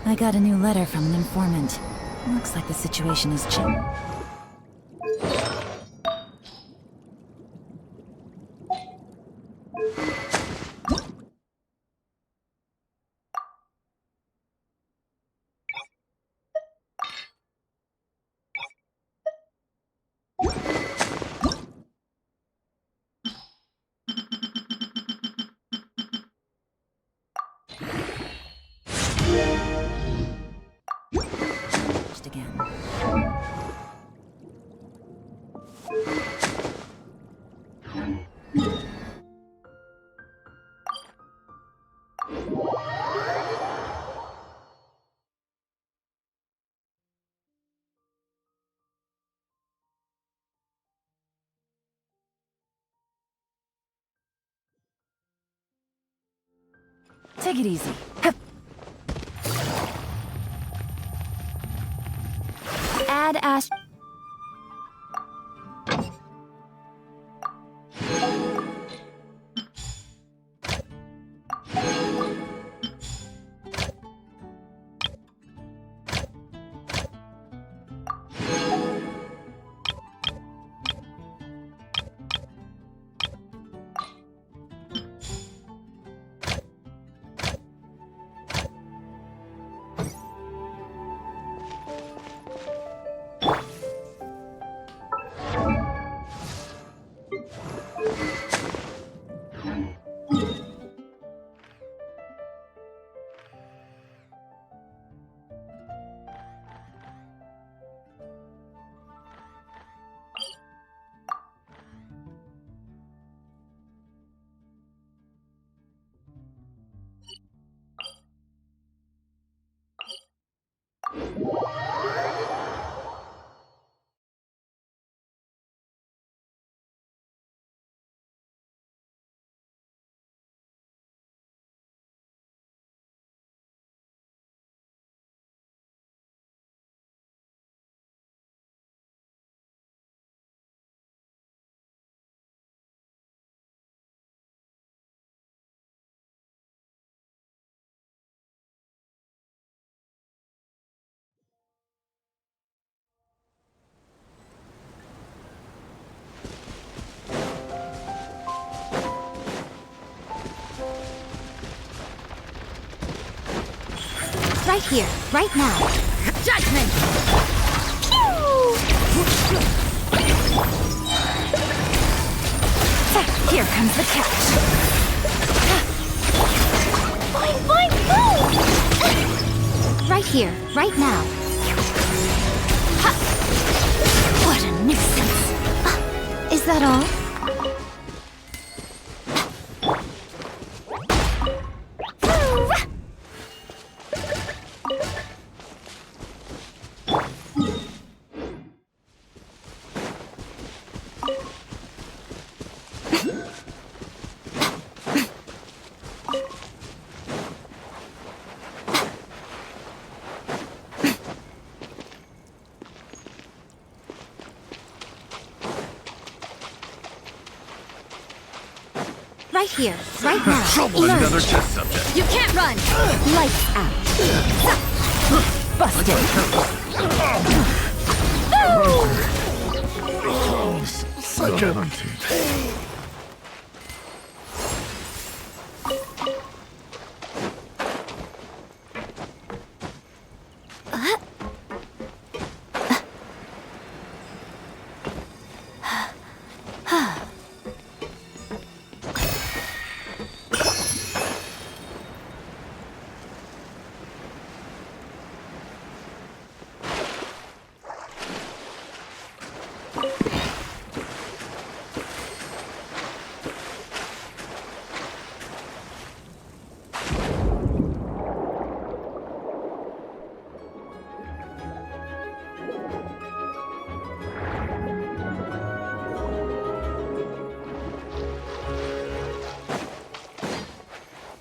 I got a new letter from an informant. Looks like the situation has changed. Again. Take it easy. Add Ash. Right here, right now. Judgment! Here comes the catch. Fine, fine, move! Right here, right now. Ha! What a nuisance. Is that all? Right here, right now. Trouble, Emerge. another test subject. You can't run! Lights out. Busted. Such a hunted.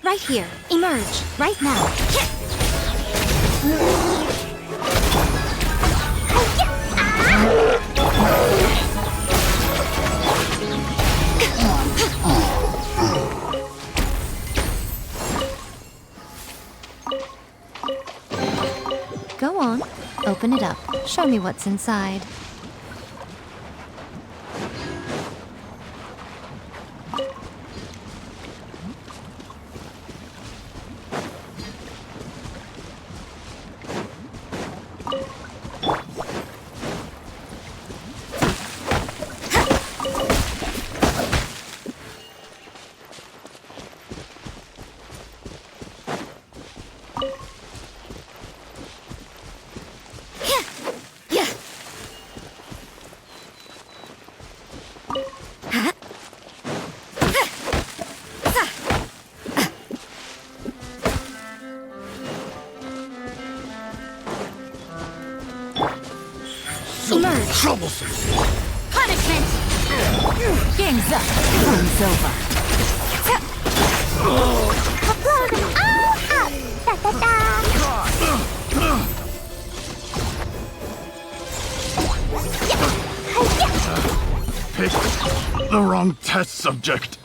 Right here. Emerge. Right now. Show me what's inside. So troublesome. Punishment! Game's up. Fun's over. Blow them all up! Da-da-da! Picked the wrong test subject.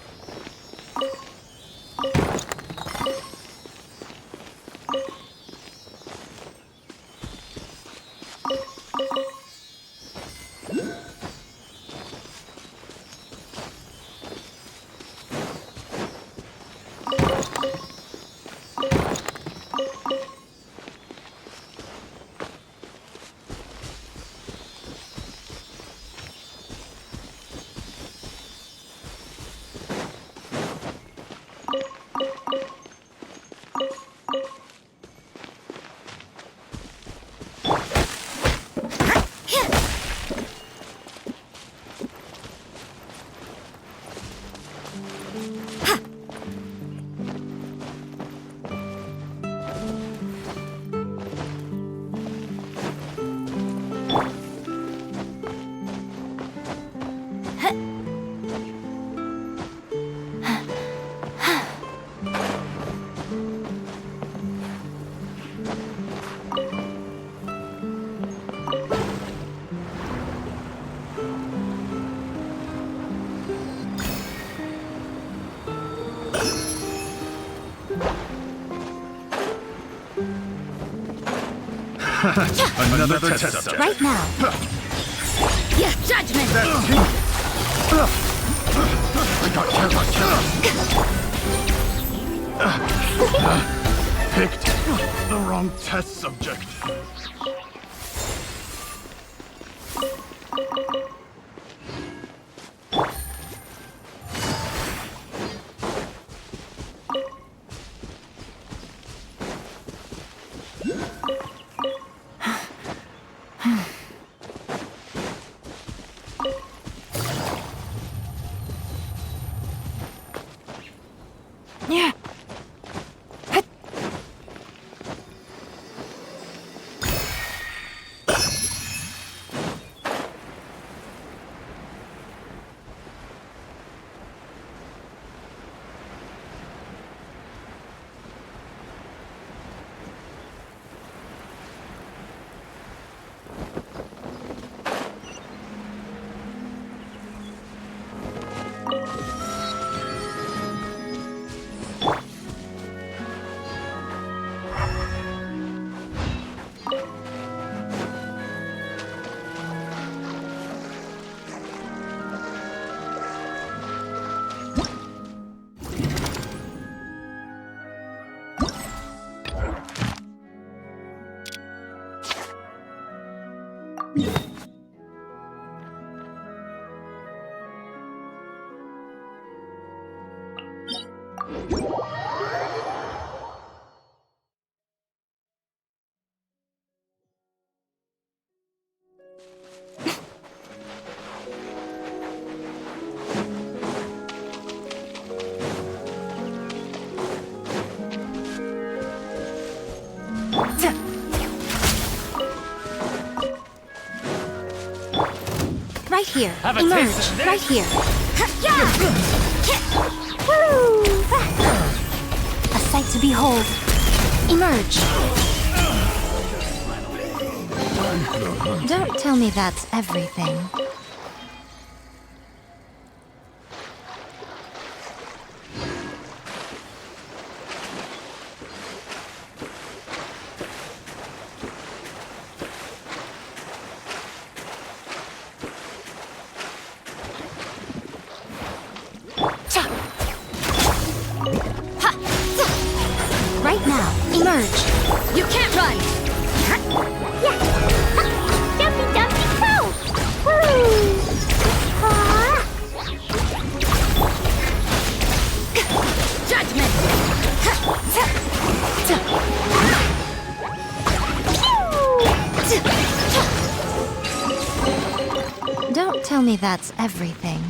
Another test subject. Right now. Yeah, judgment! Picked the wrong test subject. Yeah. Right here. Have a Emerge. taste of this. Right here. Woo! A sight to behold. Emerge. Don't tell me that's everything. Emerge! You can't run! Yeah! Jumpy, jumpy, go! Woo! Ah! Judgment! Don't tell me that's everything.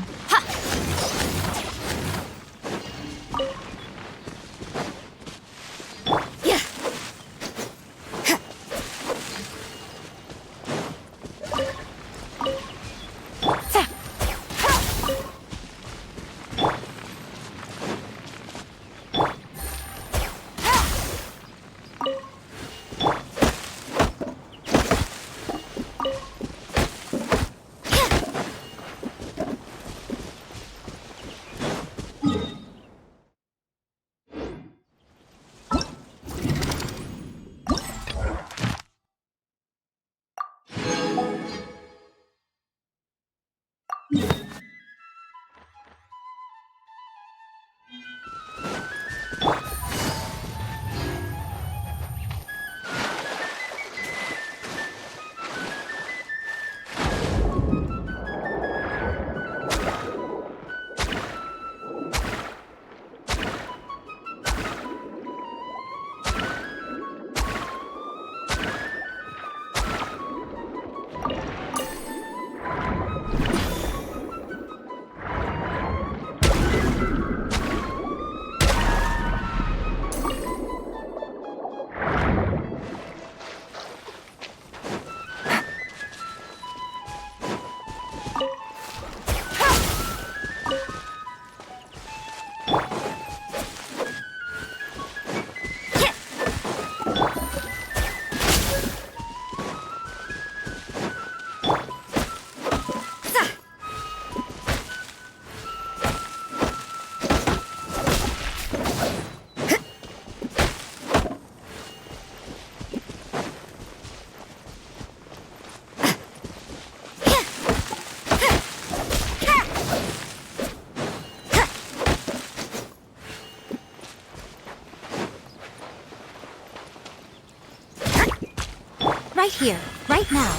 Right here, right now.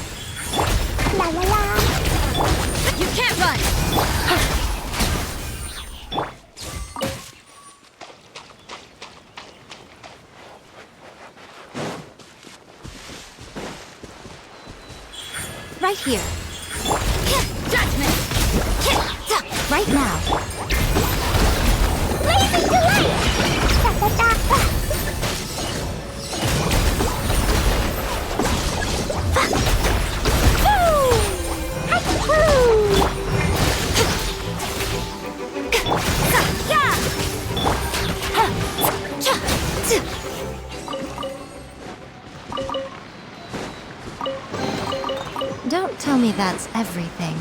La la la! You can't run! Right here. Judgment! Right now. Blazing delight! Da da da da! Don't tell me that's everything.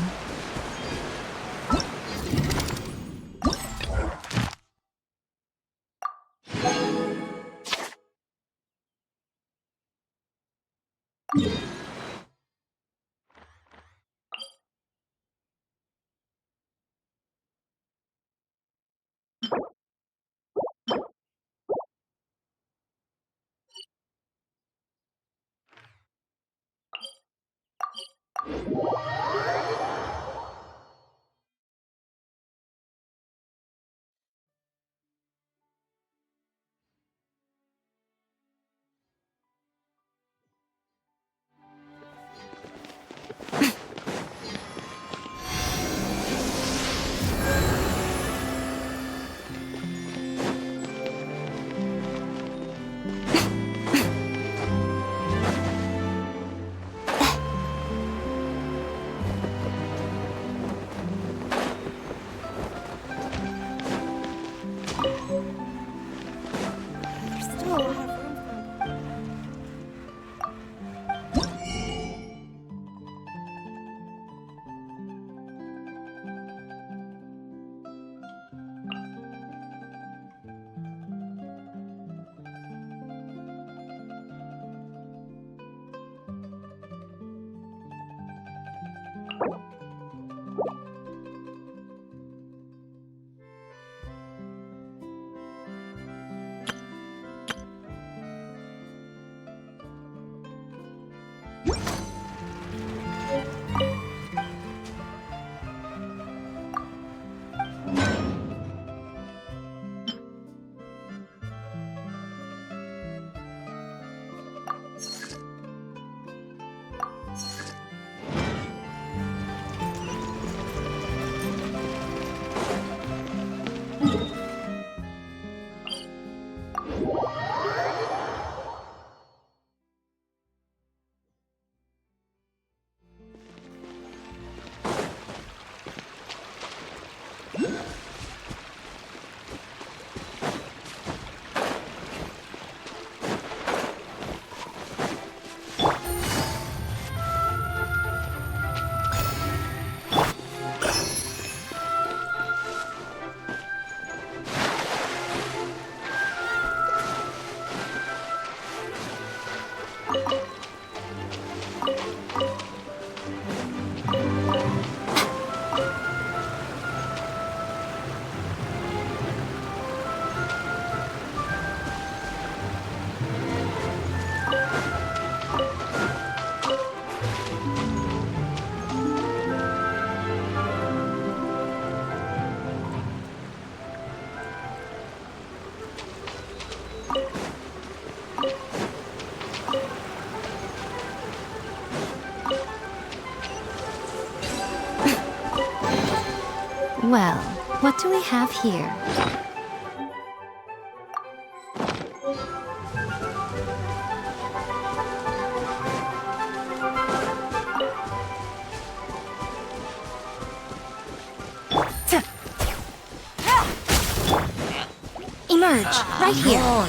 Well, what do we have here? Emerge, right here.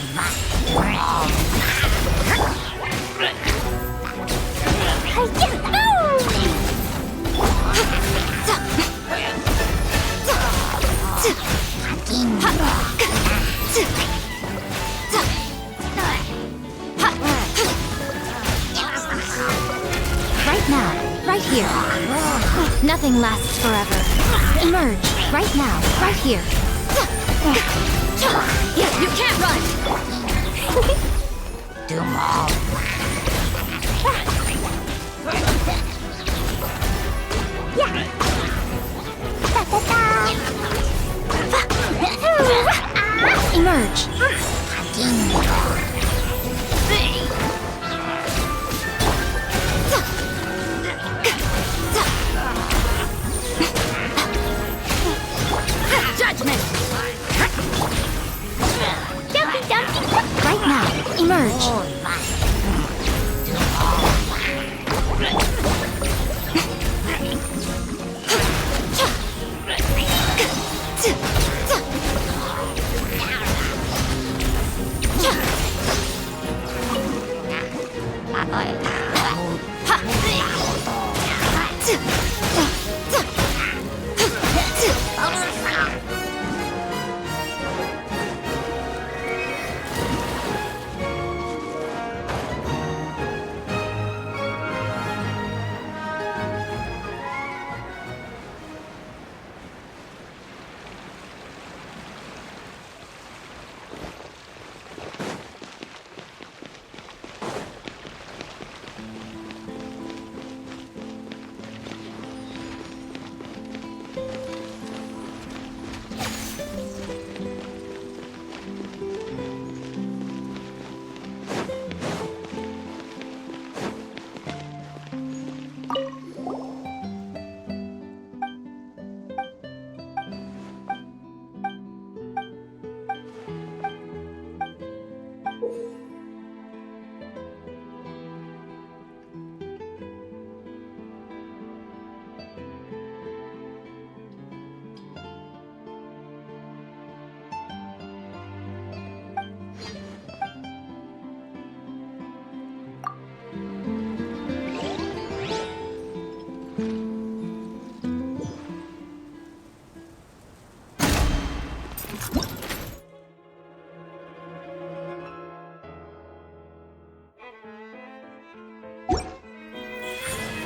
Right now, right here. Nothing lasts forever. Emerge, right now, right here. You can't run! Do more. Emerge. Judgment! Dumpy, dumpy, Right now, emerge.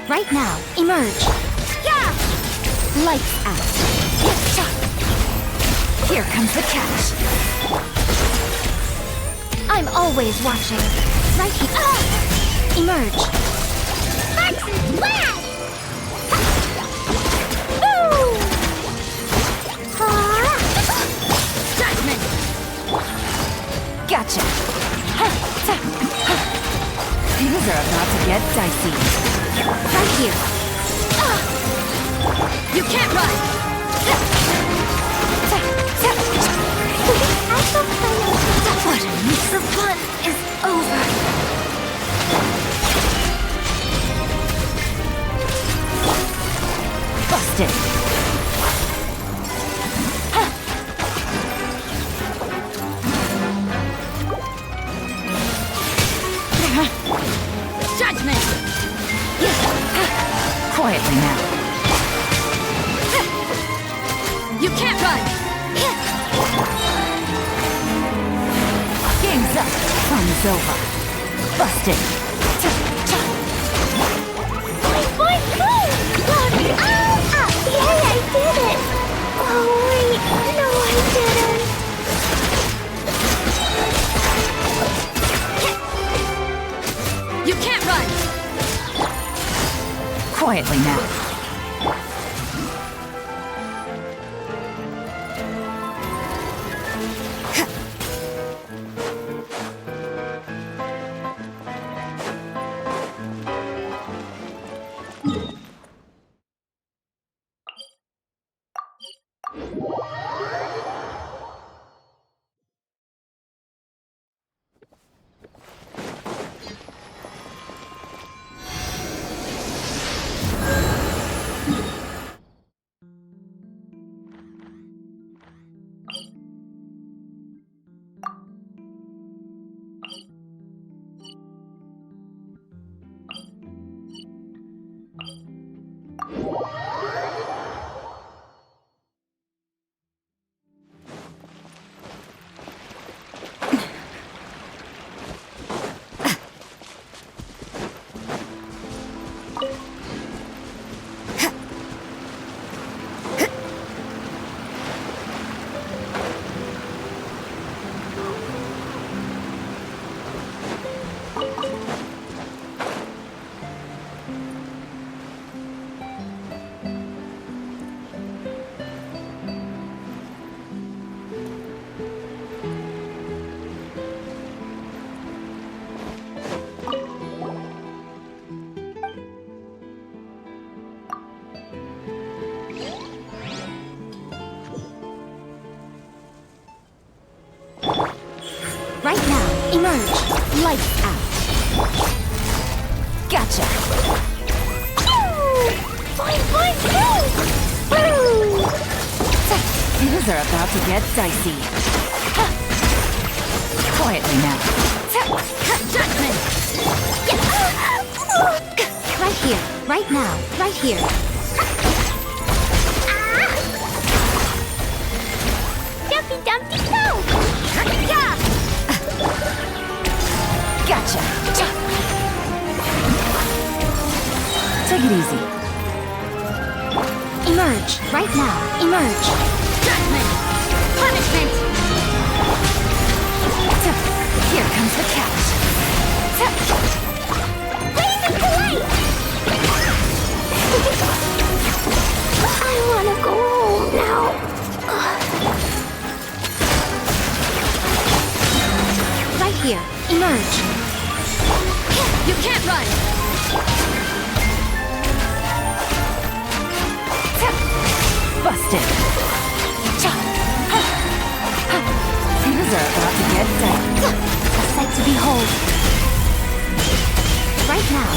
Right now, emerge. Yeah! Lights out. Here comes the catch. I'm always watching. Right here. Emerge. Marks blast! Ooh! Judgment. Gotcha. Things are about to get dicey. Right here. You can't run! What a mix of fun is over! Busted! You can't run! Game's up. Fun's over. Busted. Boing, boing! Got it! Ah! Yay, I did it! Oh, wait. No, I didn't. You can't run! Quietly now. Right now, emerge. Lights out. Gotcha. Boing, boing, boing! Things are about to get dicey. Quietly now. Judgment! Right here, right now, right here. Dumpy, dumpy, go! Gotcha. Take it easy. Emerge, right now, emerge. Judgment! Punishment! Here comes the catch. Raise it polite! I wanna go home now. Right here, emerge. You can't run! Busted! Things are about to get done. A sight to behold. Right now.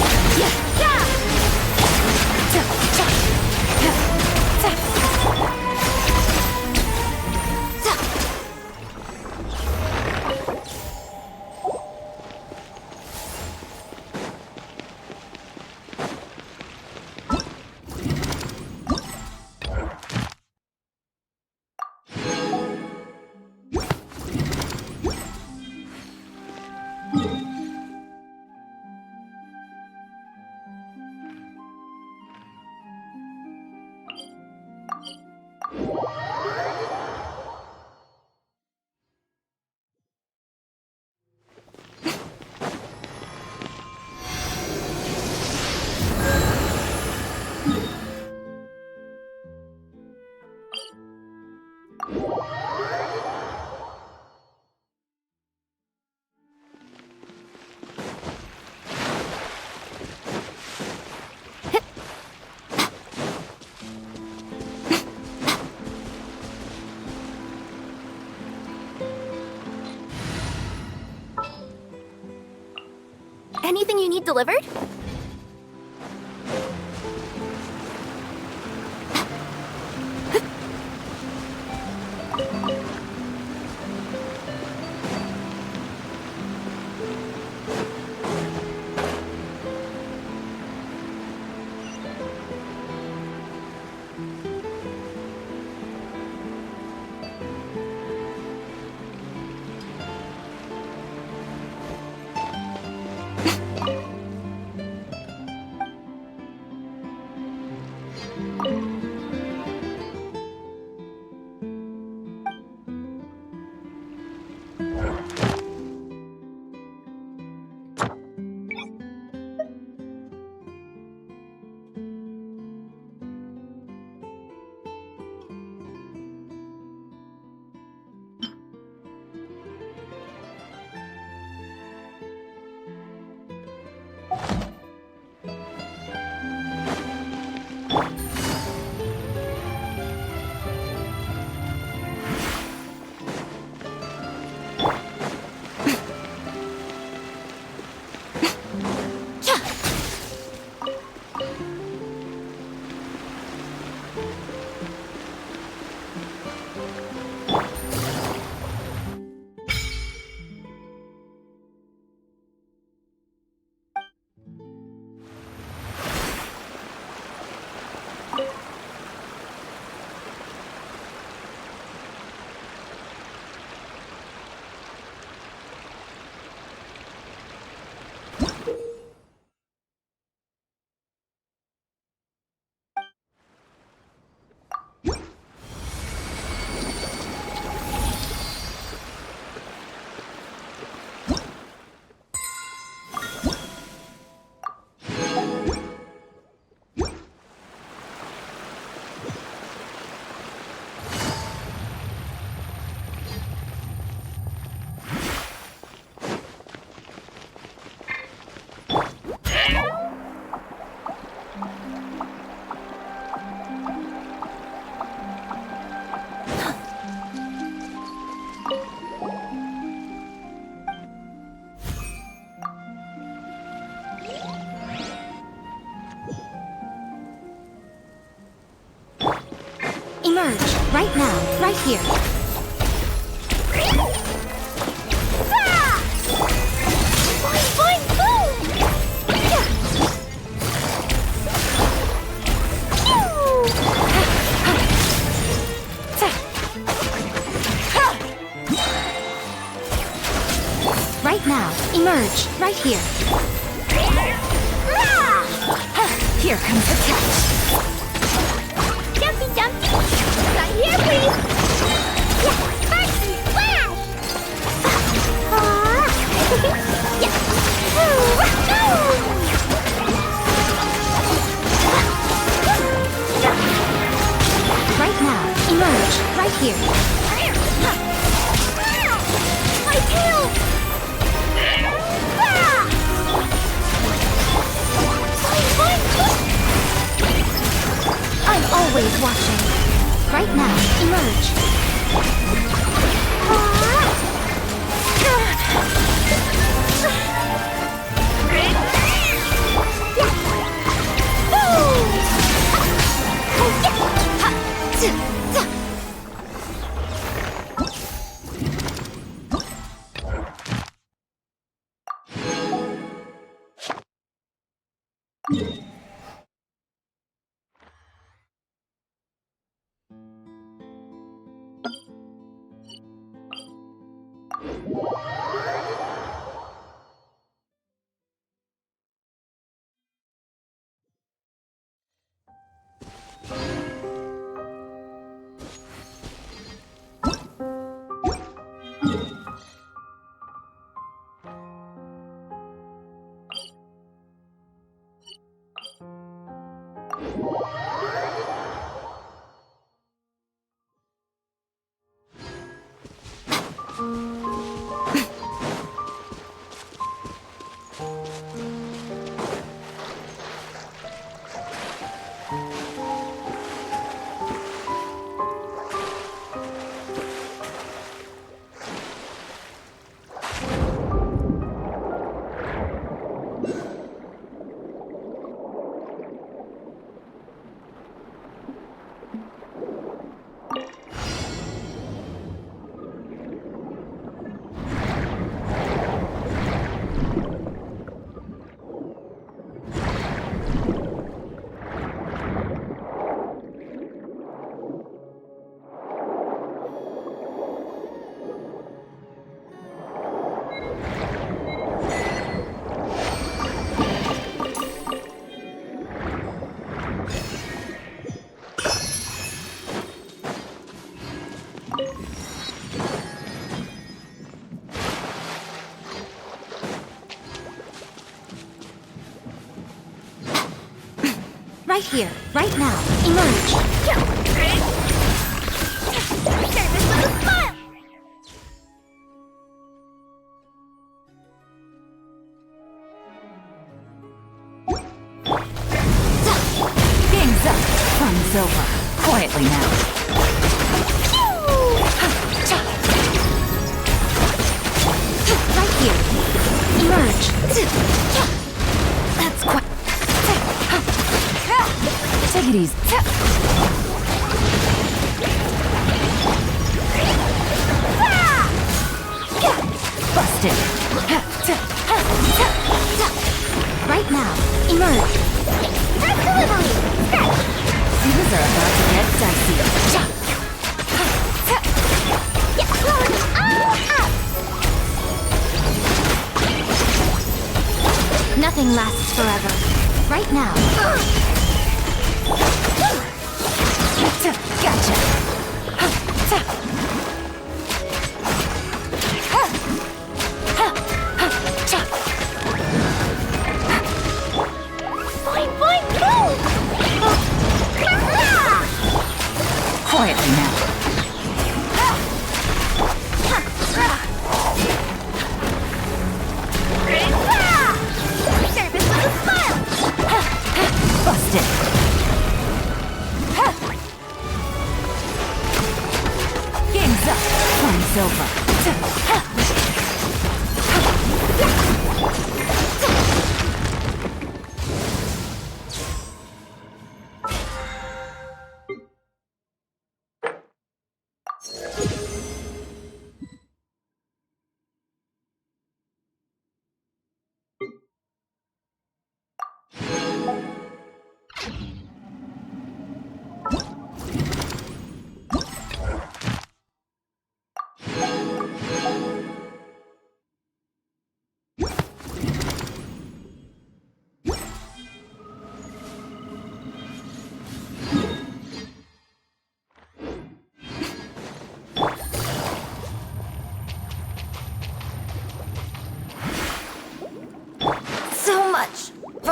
Anything you need delivered? now, right here. Boing, boing, boom! Yeah. Right now, emerge, right here. Here comes the catch. Jumpy, jumpy! Right here, please! Yeah, Sparky, splash! Yeah! Right now, emerge, right here. My tail! I'm always watching. Right now, emerge. Right here, right now, emerge. Service with a smile! Game's up. Fun's over. Quietly now. Right here, emerge. That's quite... Take it easy. Busted. Right now, emerge. First delivery! Stretch! Things are about to get dicey. Yeah, blowing them all up! Nothing lasts forever. Right now. Gotcha. Boing, boing, boom! Quietly now. Service with a smile! Busted. Game's up. Fun's over.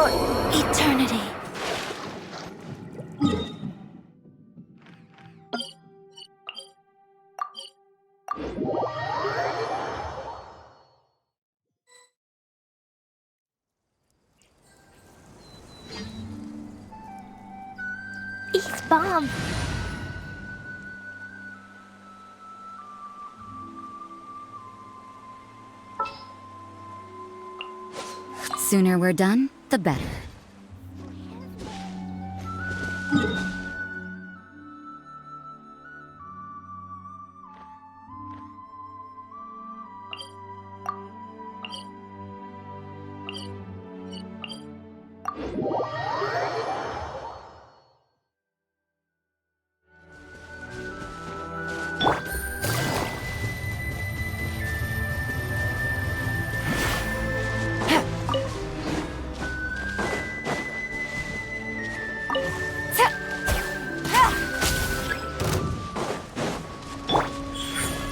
for eternity. East bomb. Sooner we're done, the better.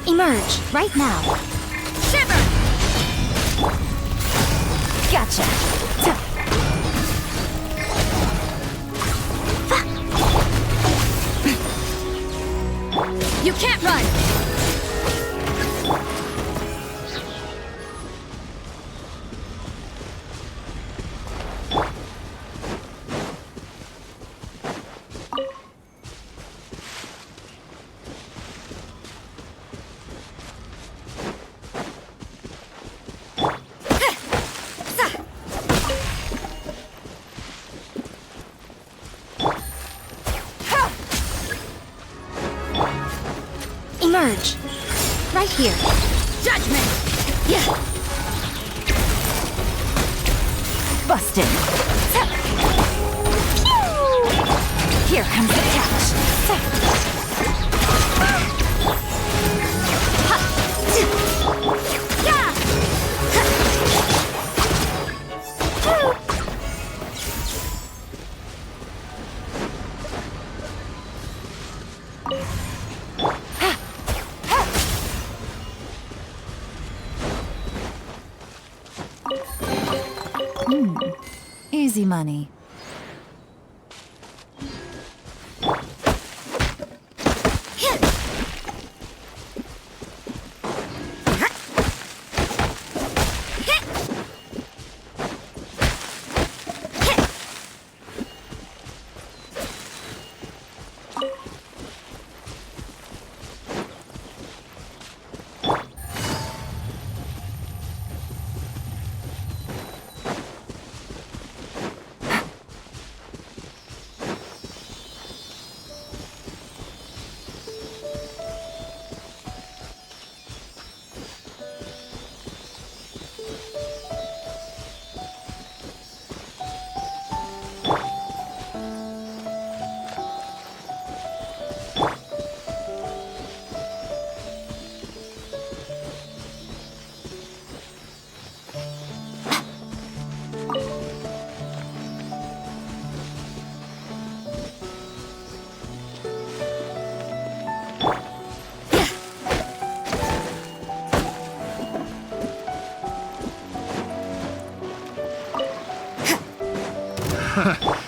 Emerge, right now. Shiver! Gotcha! You can't run! Emerge, right here. Judgment! Yeah! Busted! Here comes the catch! Easy money.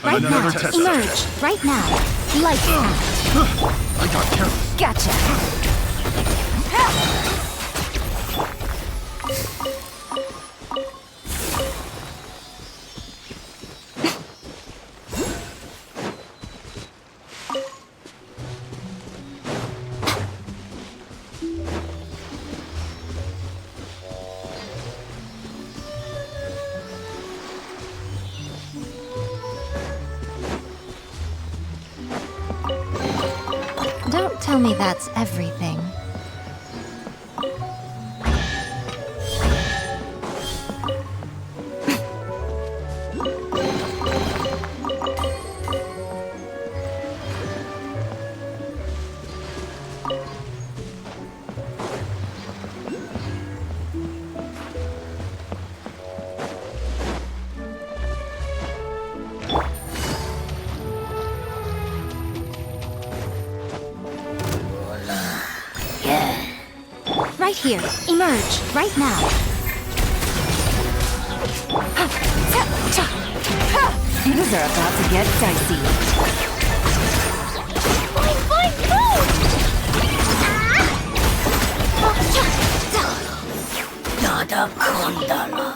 Right now, Another test emerge, subject. right now. Light I got careless. Gotcha! Don't tell me that's everything. Right here. Emerge, right now. Things are about to get dicey. Fine, fine, move! Nada condala.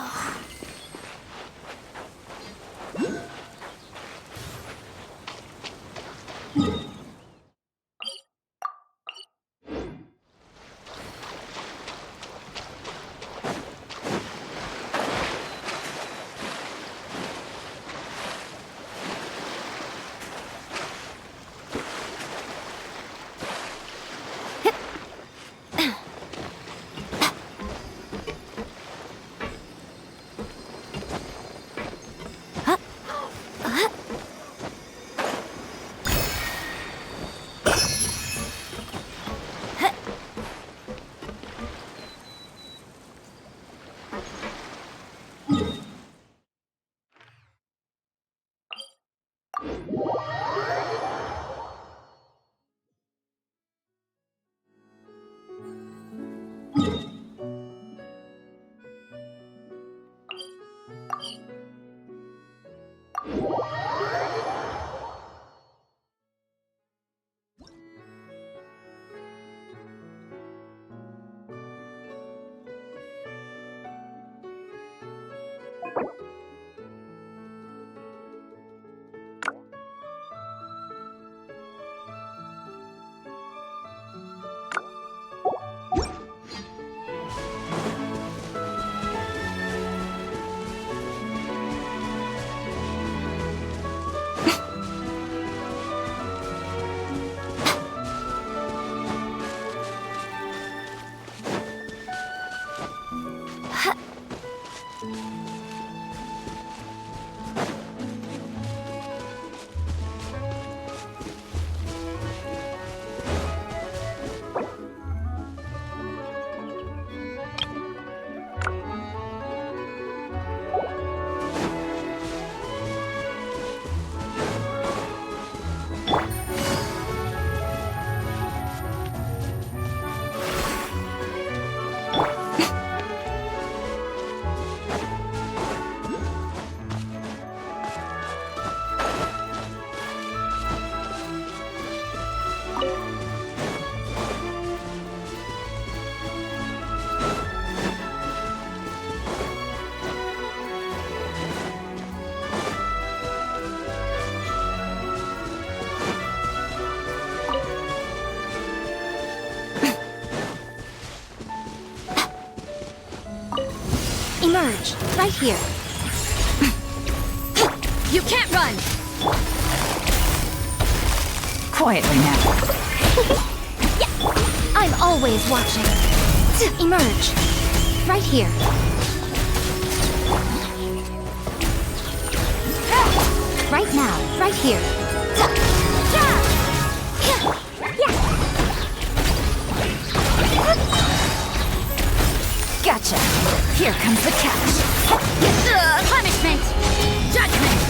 Emerge, right here. You can't run! Quietly now. Yeah, I'm always watching. Emerge, right here. Right now, right here. Gotcha. Here comes the catch. Punishment! Judgment!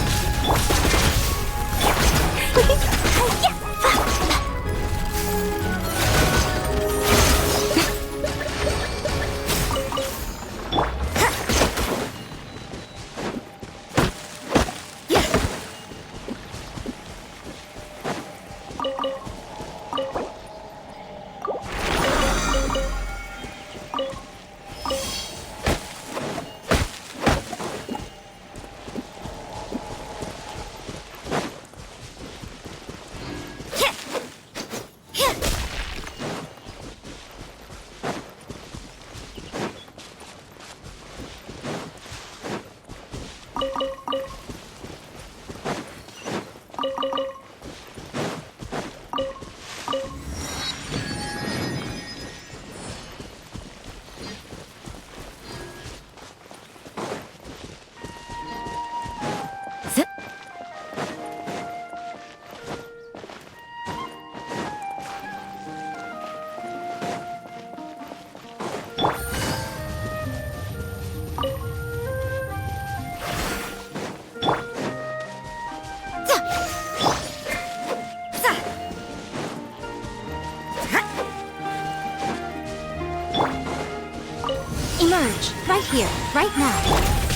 Emerge, right here, right now.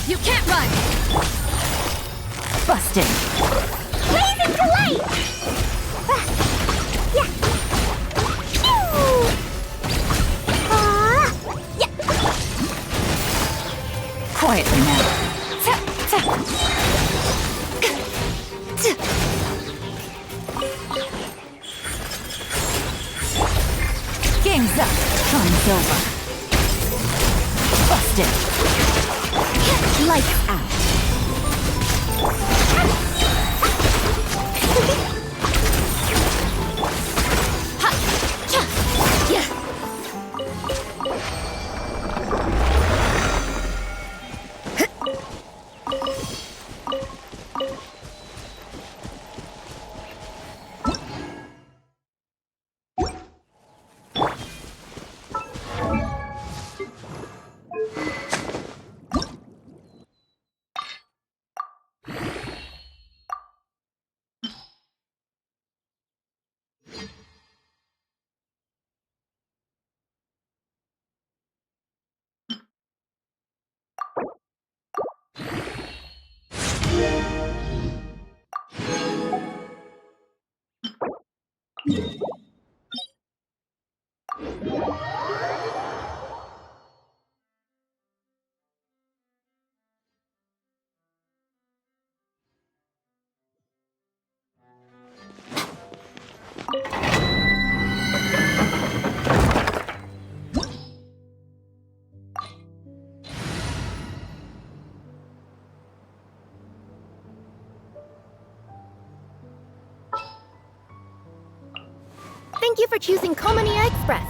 You can't run! Busted. Blazing delight! Yeah. Pew! Yeah. Quietly now. Game's up. Fun's over. Busted. Lights out. Thank you for choosing Comania Express.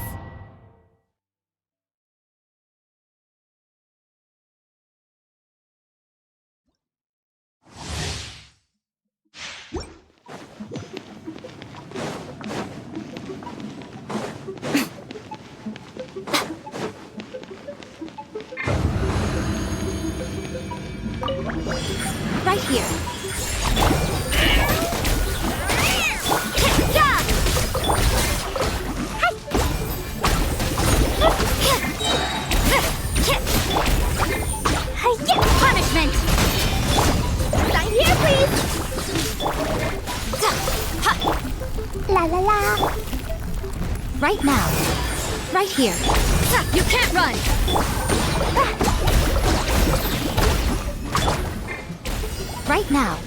Right here. Punishment! Sign here, please! La la la! Right now. Right here. You can't run! Right now.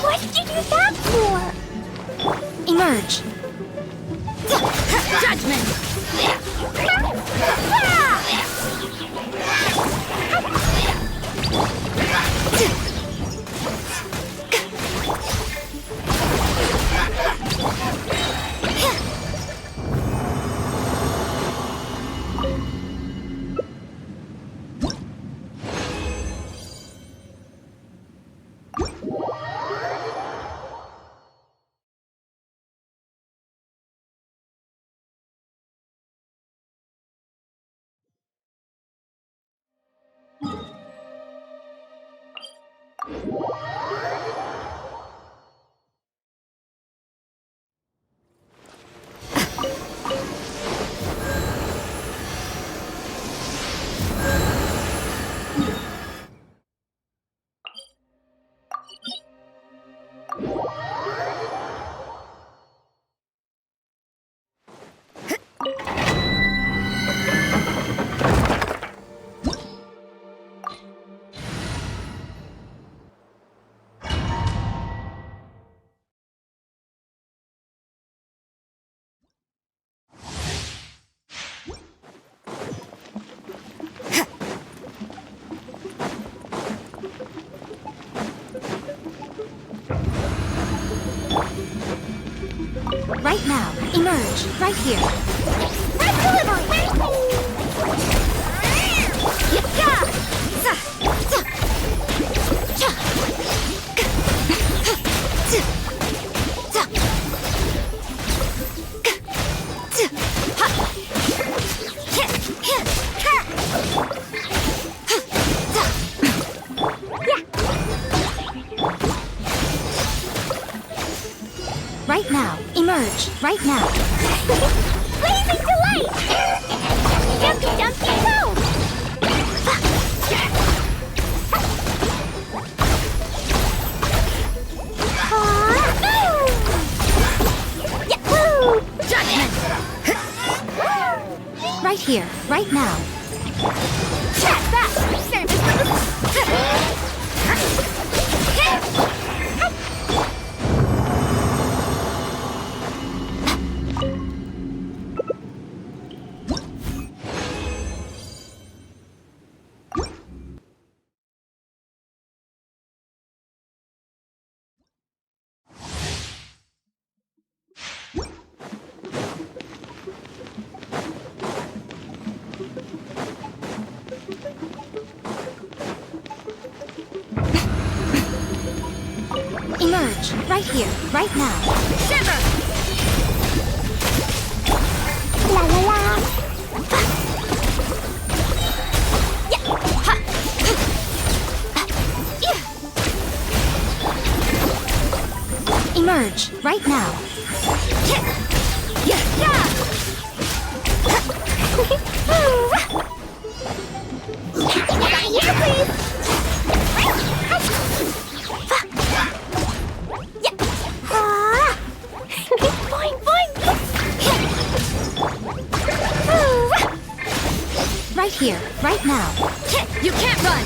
What did you do that for? Emerge. Judgment! Right now. Emerge. Right here. Red delivery! Emerge right now. Blazing delight! Jumpy, jumpy, go! Yahoo! Judgment! Right here, right now. Check that! Service Emerge right here, right now. Shiver! La la la! Yeah! Ha! Yeah! Emerge right now. Yeah! Yeah! Here, please! Boing, boing! Right here, right now. You can't run!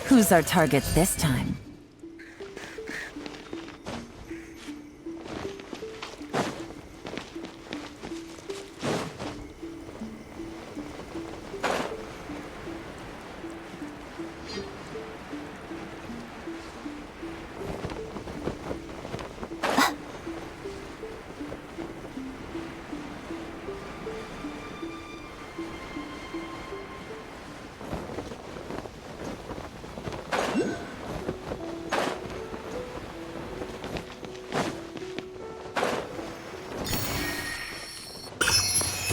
Who's our target this time?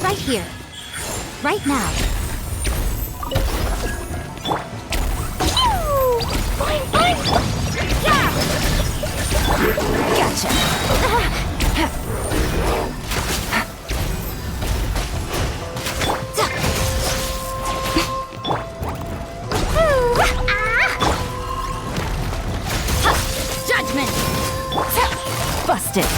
right here. Right now. Pew! Boing, boing! Yeah! Gotcha. Judgment! Busted!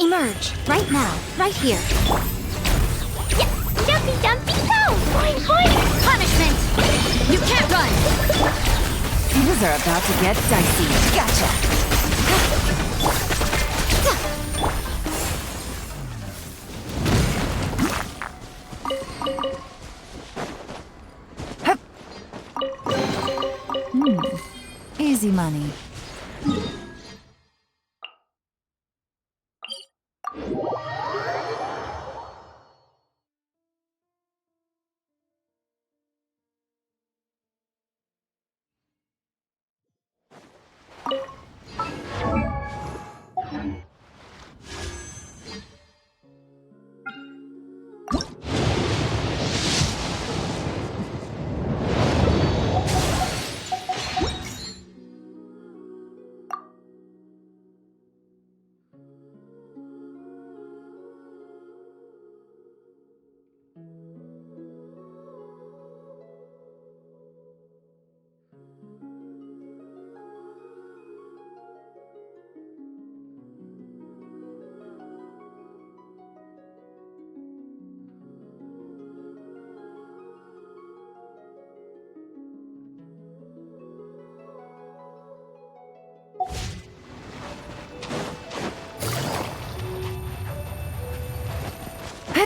Emerge, right now, right here. Yeah! Jumpy, dumpy, go! Boing, boing! Punishment! You can't run! Things are about to get dicey. Gotcha! Easy money.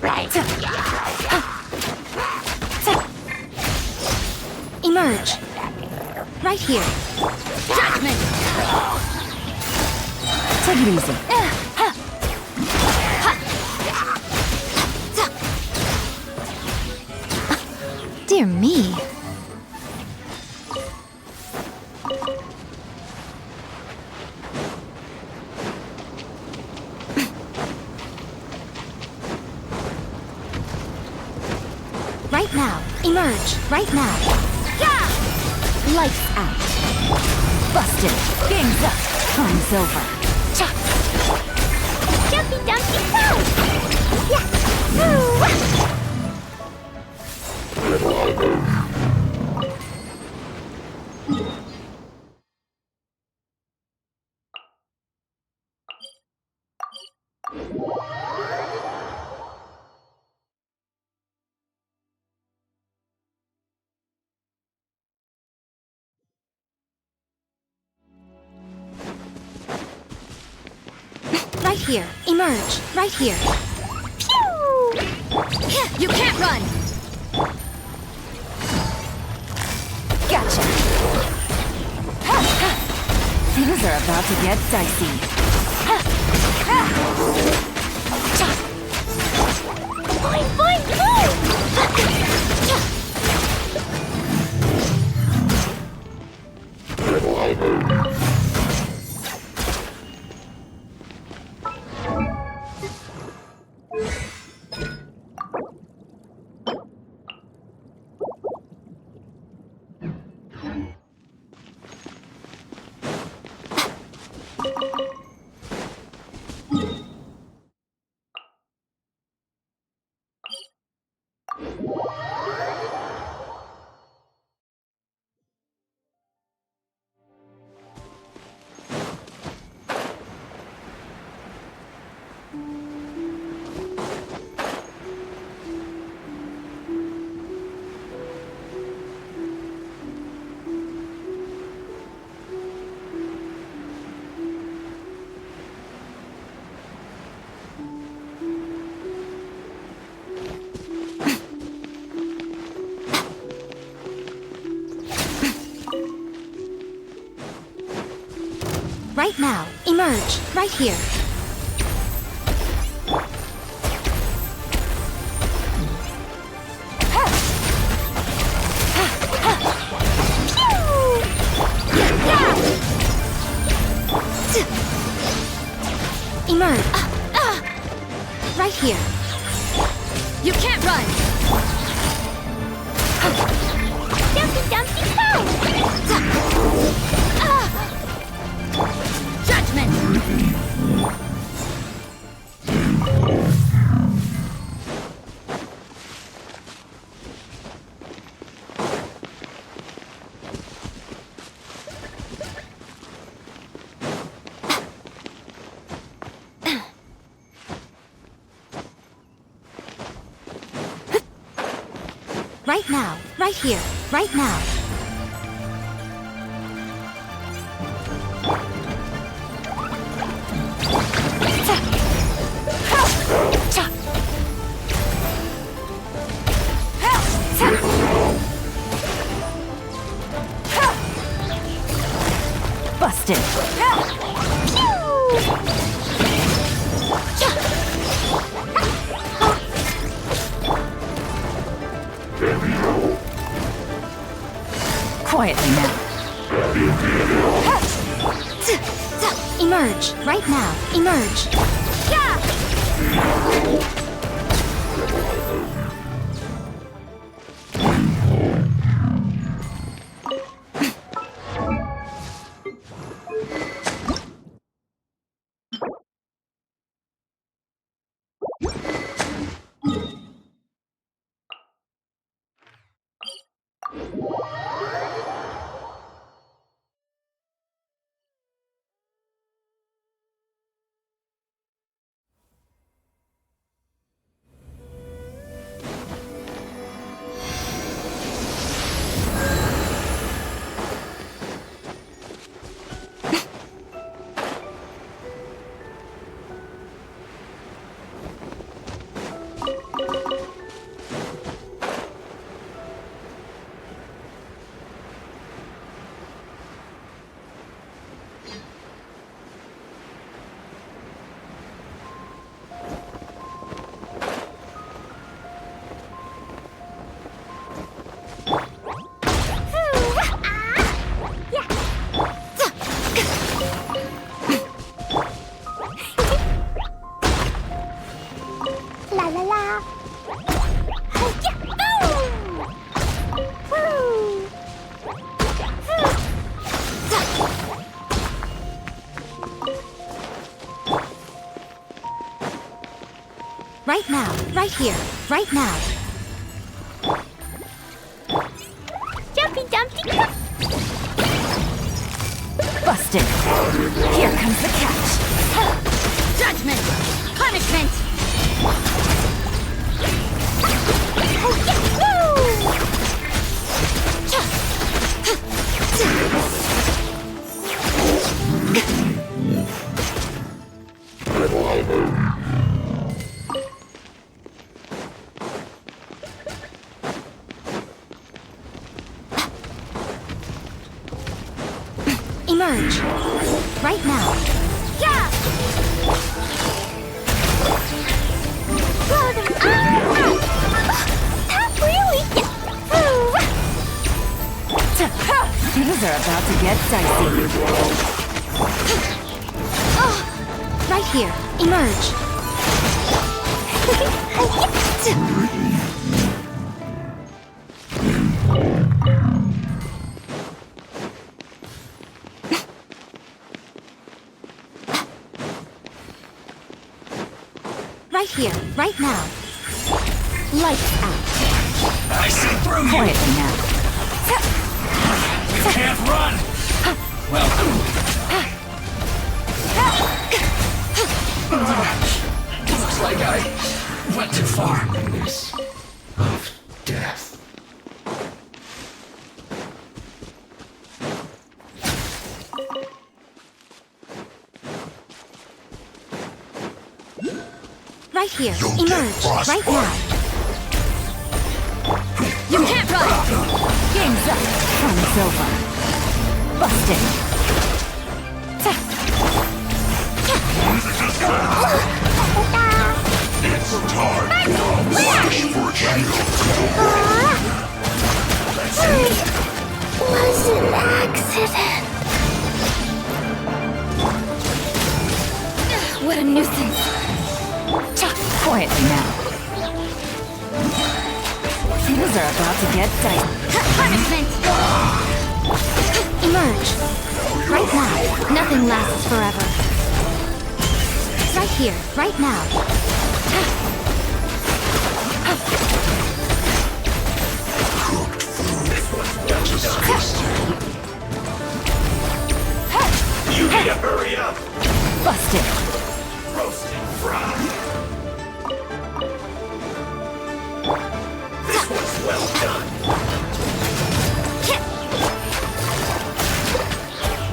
Right. Emerge. Right here. Judgment. Take it easy. Dear me. Right now. Emerge. Right now. Yeah! Lights out. Busted. Game's up. Time's over. Jumpy, dumpy, go! Yeah! Ooh. Right here. Emerge. Right here. Pew! You can't run! Gotcha! Things are about to get dicey. Boing, boing, boing! Right now. Emerge. Right here. Emerge. Right here. You can't run. Dumpty dumpty go! Judgment. Right now, right here, right now. Busted. Quietly now. Emerge, right now, emerge. La la la! Hi-ya! Boom! Woo! Right now, right here, right now. Jumpy dumpty go! Busted. Here comes the catch. Judgment! Punishment! Emerge. Right now. Yeah! Blow them up! Not really! Things are about to get dicey. Right here. Emerge. Right here, right now. Lights out. I see through you! Quietly now. You can't run! Well, looks like I went too far. This of death. Right here. You'll Emerge. get frostbite. Right now. You can't run! Game's up. Fun's over. Busted. Was an accident. What a nuisance. Quietly now. Things are about to get dicey. Punishment! Emerge. Right now. Nothing lasts forever. Right here. Right now. You need to hurry up! Busted. Roasted fried. This was well done.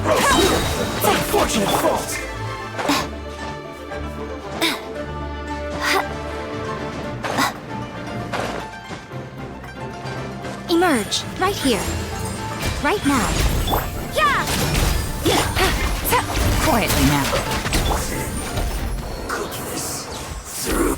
Roasted. Unfortunate fault. Emerge. Right here. Right now. Yeah! Quietly now. Cook this through.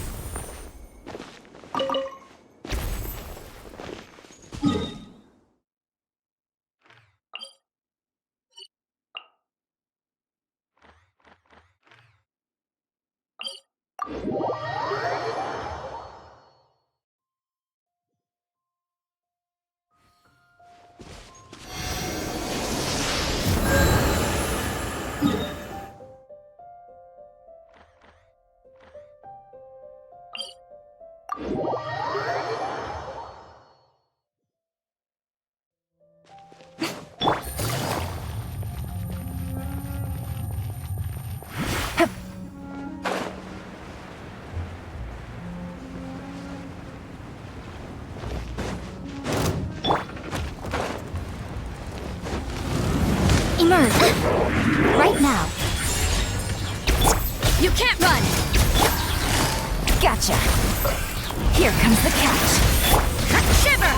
Emerge. Right now. You can't run! Gotcha. Here comes the catch. Shiver!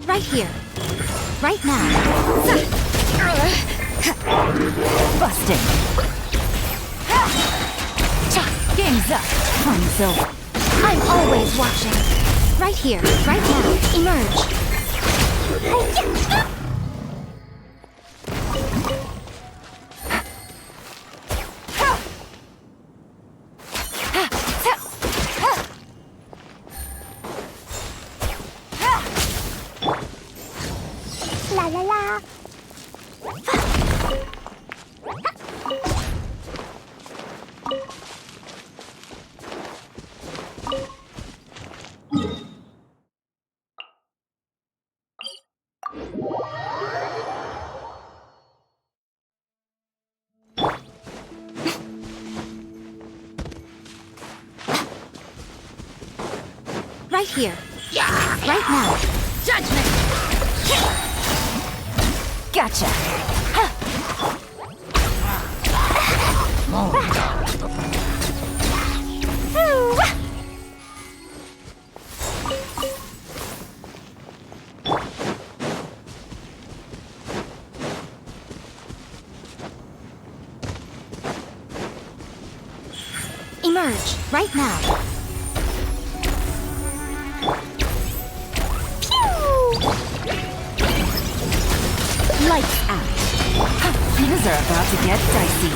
Right here. Right now. Busted. Game's up. Fun's over. I'm always watching. Right here. Right now. Emerge. La la la. Right here. Right now. Judgment! Gotcha. Emerge. Right now. Lights out. Things are about to get dicey.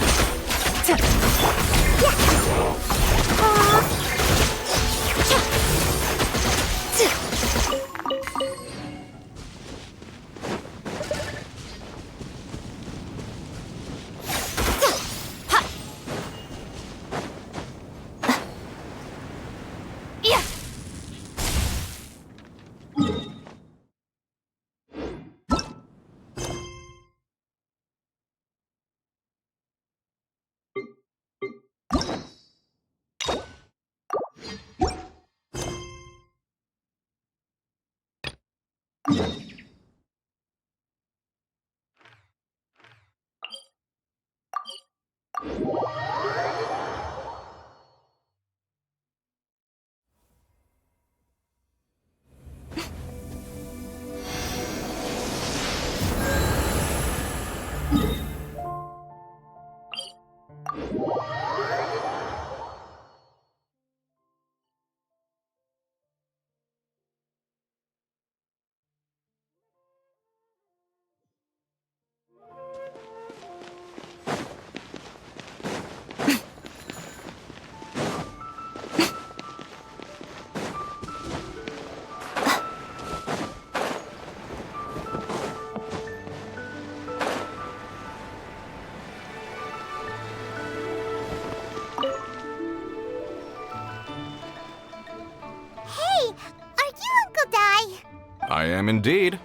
I am indeed.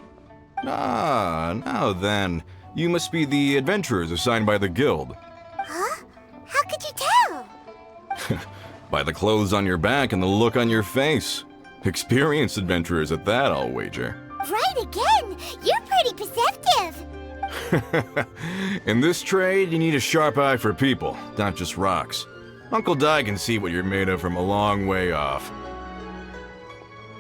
Ah, now then. You must be the adventurers assigned by the guild. Huh? How could you tell? By the clothes on your back and the look on your face. Experienced adventurers at that, I'll wager. Right again! You're pretty perceptive! In this trade, you need a sharp eye for people, not just rocks. Uncle Di can see what you're made of from a long way off.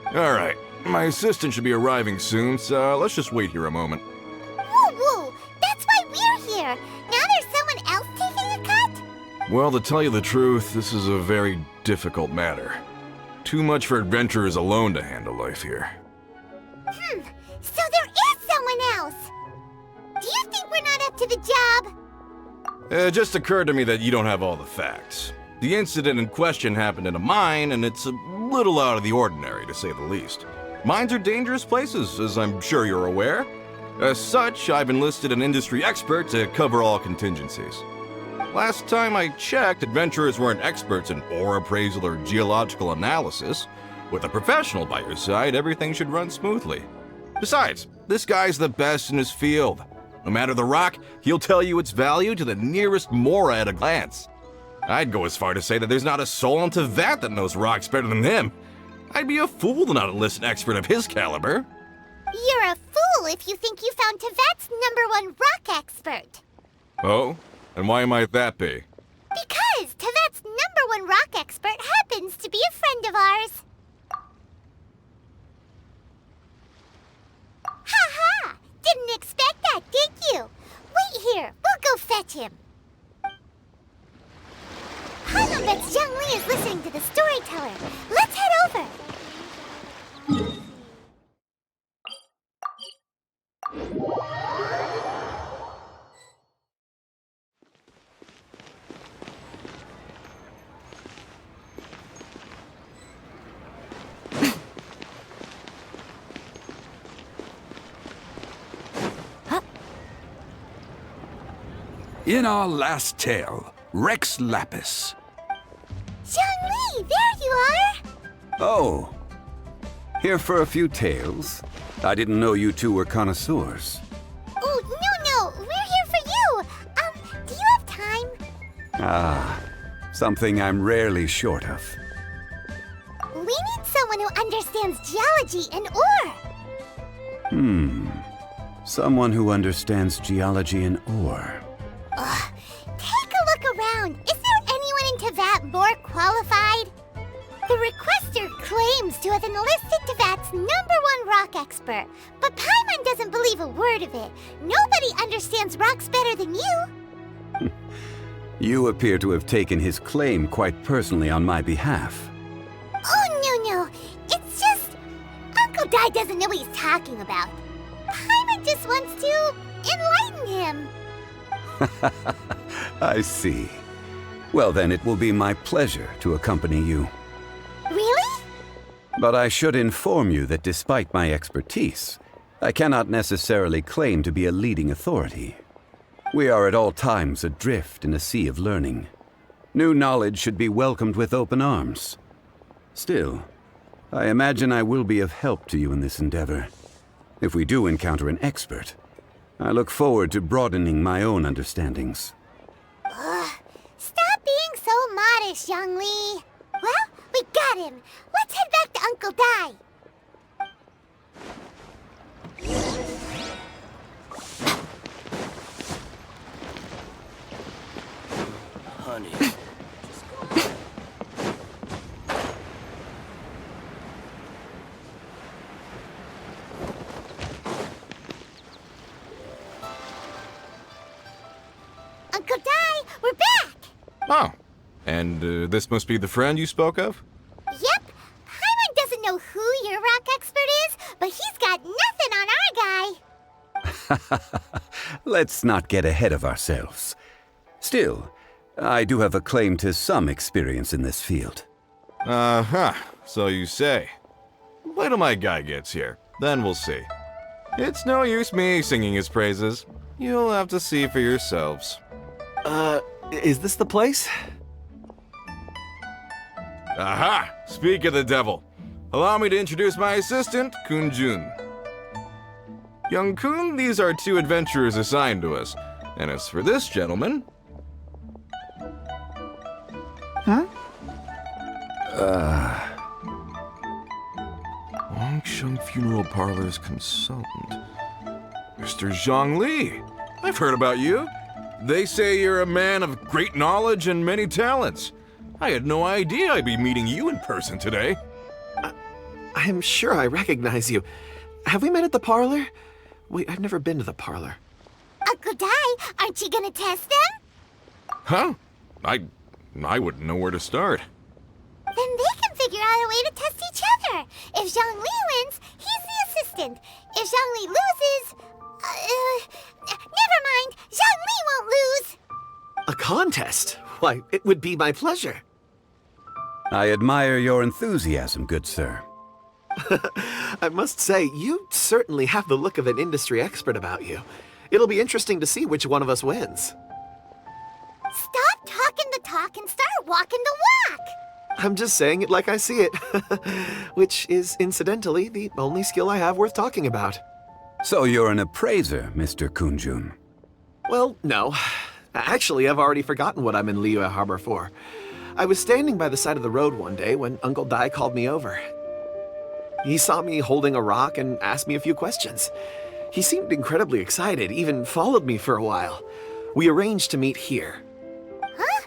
Alright, my assistant should be arriving soon, so let's just wait here a moment. Woo woo! That's why we're here! Now there's someone else taking a cut? Well, to tell you the truth, this is a very difficult matter. Too much for adventurers alone to handle life here. So there is someone else! Do you think we're not up to the job? It just occurred to me that you don't have all the facts. The incident in question happened in a mine, and it's a little out of the ordinary, to say the least. Mines are dangerous places, as I'm sure you're aware. As such, I've enlisted an industry expert to cover all contingencies. Last time I checked, adventurers weren't experts in ore appraisal or geological analysis. With a professional by your side, everything should run smoothly. Besides, this guy's the best in his field. No matter the rock, he'll tell you its value to the nearest mora at a glance. I'd go as far to say that there's not a soul on Tevat that knows rocks better than him. I'd be a fool to not enlist an expert of his caliber. You're a fool if you think you found Tevat's #1 rock expert. Oh? And why might that be? Because Tevat's #1 rock expert happens to be a friend of ours. Ha! Didn't expect that, did you? Wait here, we'll go fetch him. Hanno bets Zhang Li is listening to the storyteller. Let's head over. In our last tale, Rex Lapis. Zhang Li, there you are. Oh. Here for a few tales? I didn't know you two were connoisseurs. Oh, no, we're here for you. Do you have time? Ah, something I'm rarely short of. We need someone who understands geology and ore. Someone who understands geology and ore. Take a look around. Is there anyone in Tevat more qualified? The requester claims to have enlisted Tevat's #1 rock expert, but Paimon doesn't believe a word of it. Nobody understands rocks better than you. You appear to have taken his claim quite personally on my behalf. Oh, no. It's just... Uncle Dai doesn't know what he's talking about. Paimon just wants to enlighten him. I see. Well then, it will be my pleasure to accompany you. Really? But I should inform you that despite my expertise, I cannot necessarily claim to be a leading authority. We are at all times adrift in a sea of learning. New knowledge should be welcomed with open arms. Still, I imagine I will be of help to you in this endeavor. If we do encounter an expert, I look forward to broadening my own understandings. Stop being so modest, Zhang Li. Well, we got him. Let's head back to Uncle Dai. honey. Uncle Di, we're back! Oh, and this must be the friend you spoke of? Yep. Paimon doesn't know who your rock expert is, but he's got nothing on our guy. Let's not get ahead of ourselves. Still, I do have a claim to some experience in this field. Uh-huh, so you say. Wait till my guy gets here, then we'll see. It's no use me singing his praises. You'll have to see for yourselves. Is this the place? Aha! Speak of the devil. Allow me to introduce my assistant, Kun-jun. Young Kun, these are 2 adventurers assigned to us. And as for this gentleman... Longsheng Funeral Parlor's consultant. Mr. Zhang Li. I've heard about you. They say you're a man of great knowledge and many talents. I had no idea I'd be meeting you in person today. I'm sure I recognize you. Have we met at the parlor? Wait, I've never been to the parlor. Uncle Di, aren't you gonna test them? Huh? I wouldn't know where to start. Then they can figure out a way to test each other. If Zhang Li wins, he's the assistant. If Zhang Li loses... never mind. Zhang Li won't lose. A contest? Why, it would be my pleasure. I admire your enthusiasm, good sir. I must say, you certainly have the look of an industry expert about you. It'll be interesting to see which one of us wins. Stop talking the talk and start walking the walk. I'm just saying it like I see it. Which is, incidentally, the only skill I have worth talking about. So you're an appraiser, Mr. Kun-jun. Well, no. Actually, I've already forgotten what I'm in Liyue Harbor for. I was standing by the side of the road one day when Uncle Dai called me over. He saw me holding a rock and asked me a few questions. He seemed incredibly excited, even followed me for a while. We arranged to meet here. Huh?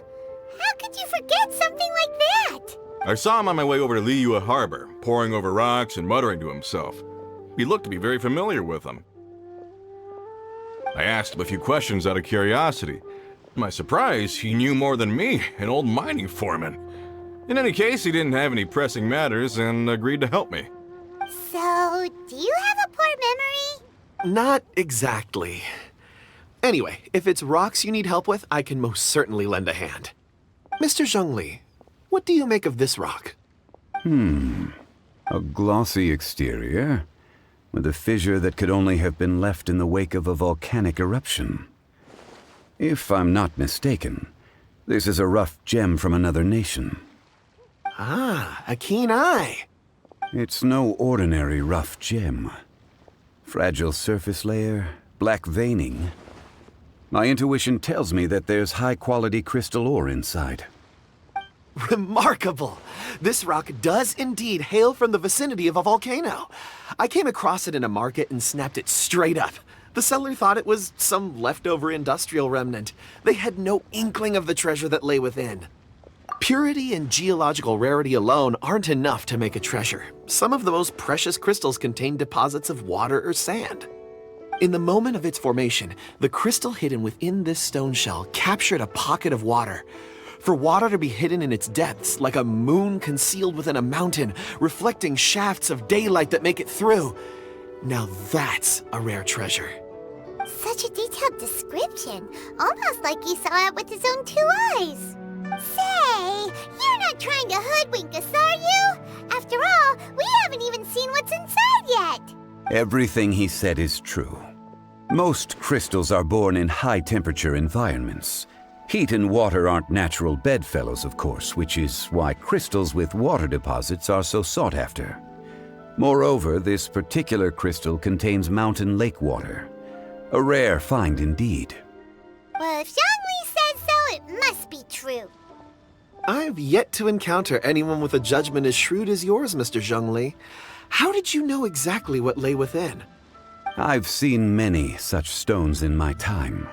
How could you forget something like that? I saw him on my way over to Liyue Harbor, poring over rocks and muttering to himself. He looked to be very familiar with them. I asked him a few questions out of curiosity. To my surprise, he knew more than me, an old mining foreman. In any case, he didn't have any pressing matters and agreed to help me. So, do you have a poor memory? Not exactly. Anyway, if it's rocks you need help with, I can most certainly lend a hand. Mr. Zhongli, what do you make of this rock? A glossy exterior, with a fissure that could only have been left in the wake of a volcanic eruption. If I'm not mistaken, this is a rough gem from another nation. Ah, a keen eye. It's no ordinary rough gem. Fragile surface layer, black veining. My intuition tells me that there's high-quality crystal ore inside. Remarkable! This rock does indeed hail from the vicinity of a volcano. I came across it in a market and snapped it straight up. The seller thought it was some leftover industrial remnant. They had no inkling of the treasure that lay within. Purity and geological rarity alone aren't enough to make a treasure. Some of the most precious crystals contain deposits of water or sand. In the moment of its formation, the crystal hidden within this stone shell captured a pocket of water. For water to be hidden in its depths, like a moon concealed within a mountain, reflecting shafts of daylight that make it through. Now that's a rare treasure. Such a detailed description, almost like he saw it with his own 2 eyes. Say, you're not trying to hoodwink us, are you? After all, we haven't even seen what's inside yet. Everything he said is true. Most crystals are born in high-temperature environments. Heat and water aren't natural bedfellows, of course, which is why crystals with water deposits are so sought after. Moreover, this particular crystal contains mountain lake water. A rare find indeed. Well, if Zhongli says so, it must be true. I've yet to encounter anyone with a judgment as shrewd as yours, Mr. Zhongli. How did you know exactly what lay within? I've seen many such stones in my time.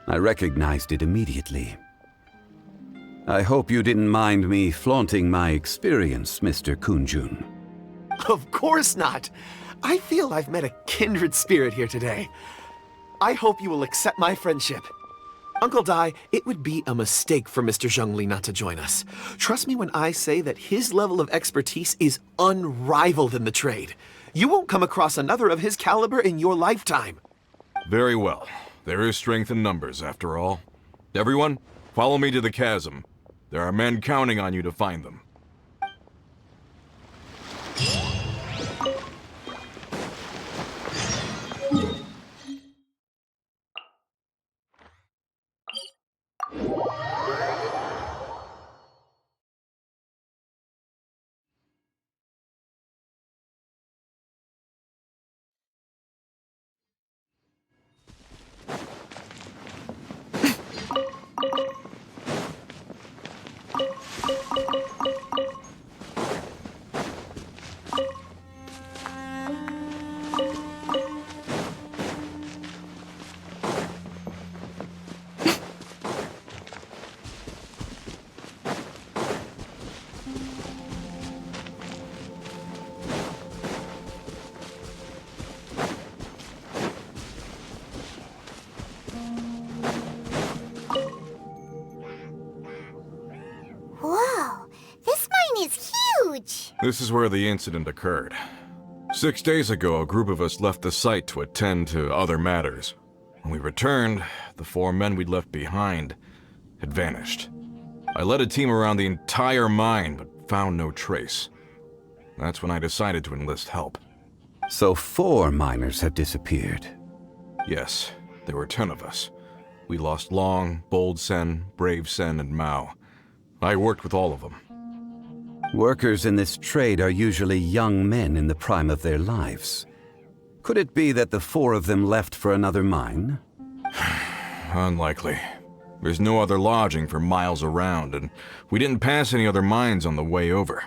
I recognized it immediately. I hope you didn't mind me flaunting my experience, Mr. Kunjun. Of course not. I feel I've met a kindred spirit here today. I hope you will accept my friendship. Uncle Dai, it would be a mistake for Mr. Zhongli not to join us. Trust me when I say that his level of expertise is unrivaled in the trade. You won't come across another of his caliber in your lifetime. Very well. There is strength in numbers, after all. Everyone, follow me to the chasm. There are men counting on you to find them. Whoa, this mine is huge! This is where the incident occurred. 6 days ago, a group of us left the site to attend to other matters. When we returned, the 4 men we'd left behind had vanished. I led a team around the entire mine, but found no trace. That's when I decided to enlist help. So 4 miners have disappeared. Yes, there were 10 of us. We lost Long, Bold Sen, Brave Sen, and Mao. I worked with all of them. Workers in this trade are usually young men in the prime of their lives. Could it be that the 4 of them left for another mine? Unlikely. There's no other lodging for miles around, and we didn't pass any other mines on the way over.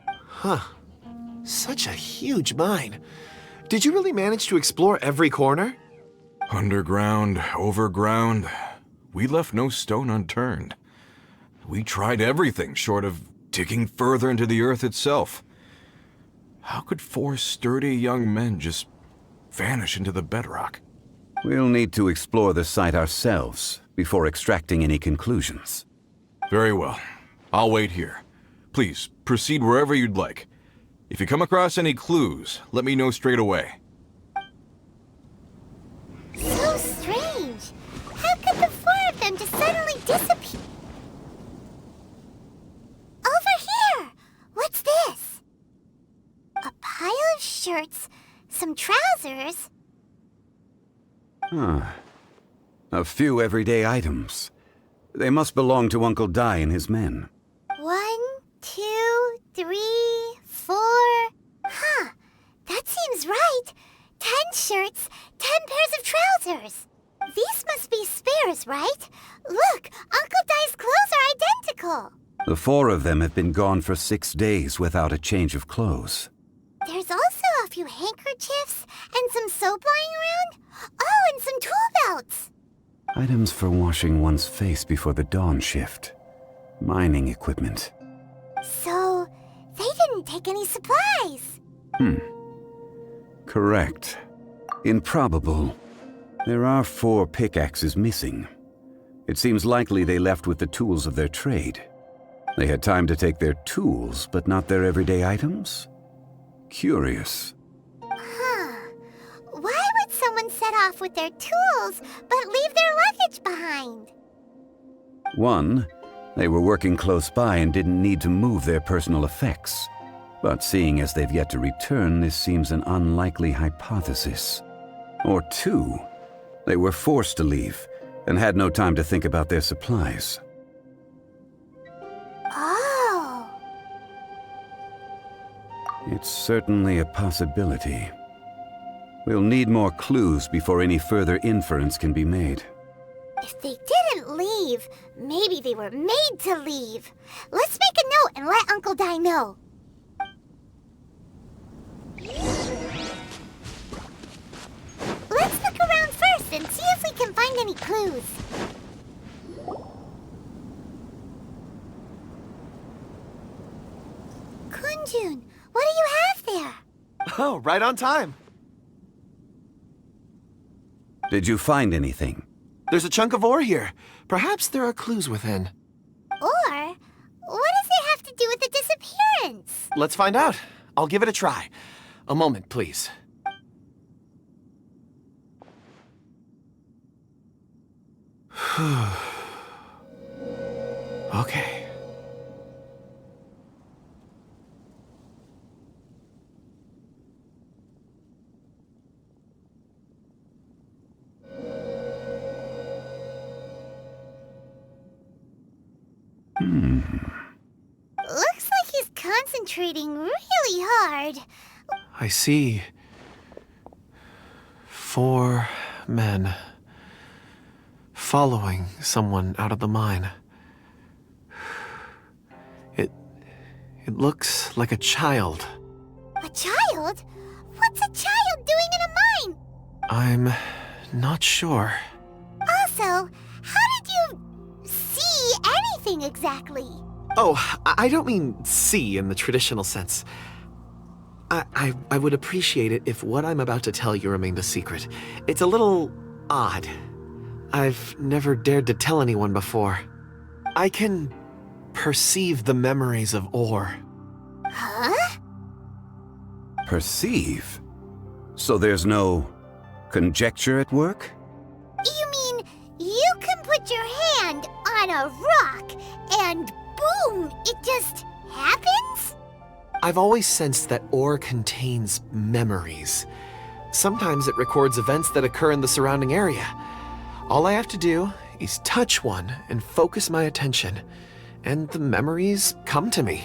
Huh. Such a huge mine. Did you really manage to explore every corner? Underground, overground, we left no stone unturned. We tried everything short of digging further into the earth itself. How could 4 sturdy young men just vanish into the bedrock? We'll need to explore the site ourselves before extracting any conclusions. Very well. I'll wait here. Please, proceed wherever you'd like. If you come across any clues, let me know straight away. So strange. How could the 4 of them just suddenly disappear? Over here! What's this? A pile of shirts, some trousers. A few everyday items. They must belong to Uncle Dai and his men. 1, 2, 3, 4. Huh, that seems right. 10 shirts, 10 pairs of trousers. These must be spares, right? Look, Uncle Dai's clothes are identical. The 4 of them have been gone for 6 days without a change of clothes. There's also a few handkerchiefs and some soap lying around. Oh, and some tool belts. Items for washing one's face before the dawn shift. Mining equipment. So, they didn't take any supplies. Correct. Improbable. There are 4 pickaxes missing. It seems likely they left with the tools of their trade. They had time to take their tools, but not their everyday items? Curious. Huh. Why would someone set off with their tools, but leave their luggage behind? 1, they were working close by and didn't need to move their personal effects. But seeing as they've yet to return, this seems an unlikely hypothesis. Or 2, they were forced to leave and had no time to think about their supplies. Oh. It's certainly a possibility. We'll need more clues before any further inference can be made. If they didn't leave, maybe they were made to leave. Let's make a note and let Uncle Dai know. Let's look around first and see if we can find any clues. Kunjun, what do you have there? Oh, right on time. Did you find anything? There's a chunk of ore here. Perhaps there are clues within. Or, what does it have to do with the disappearance? Let's find out. I'll give it a try. A moment, please. Okay. Looks like he's concentrating really hard. I see 4 men following someone out of the mine. It looks like a child. A child? What's a child doing in a mine? I'm not sure. Also, how did you see anything exactly? Oh, I don't mean see in the traditional sense. I would appreciate it if what I'm about to tell you remained a secret. It's a little odd. I've never dared to tell anyone before. I can perceive the memories of ore. Huh? Perceive? So there's no conjecture at work? You mean you can put your hand on a rock and boom, it just happens? I've always sensed that ore contains memories. Sometimes it records events that occur in the surrounding area. All I have to do is touch one and focus my attention, and the memories come to me.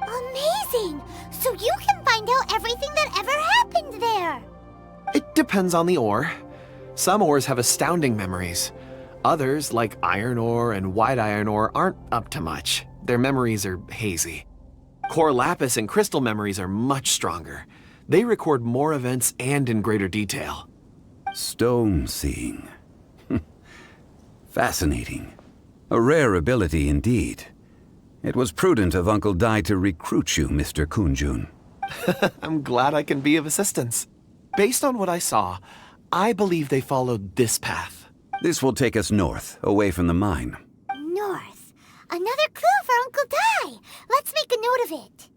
Amazing! So you can find out everything that ever happened there. It depends on the ore. Some ores have astounding memories. Others, like iron ore and white iron ore, aren't up to much. Their memories are hazy. Core lapis and crystal memories are much stronger. They record more events and in greater detail. Stone seeing. Fascinating. A rare ability indeed. It was prudent of Uncle Dai to recruit you, Mr. Kunjun. I'm glad I can be of assistance. Based on what I saw, I believe they followed this path. This will take us north, away from the mine. North. Another clue for Uncle Dai. Let's make a note of it.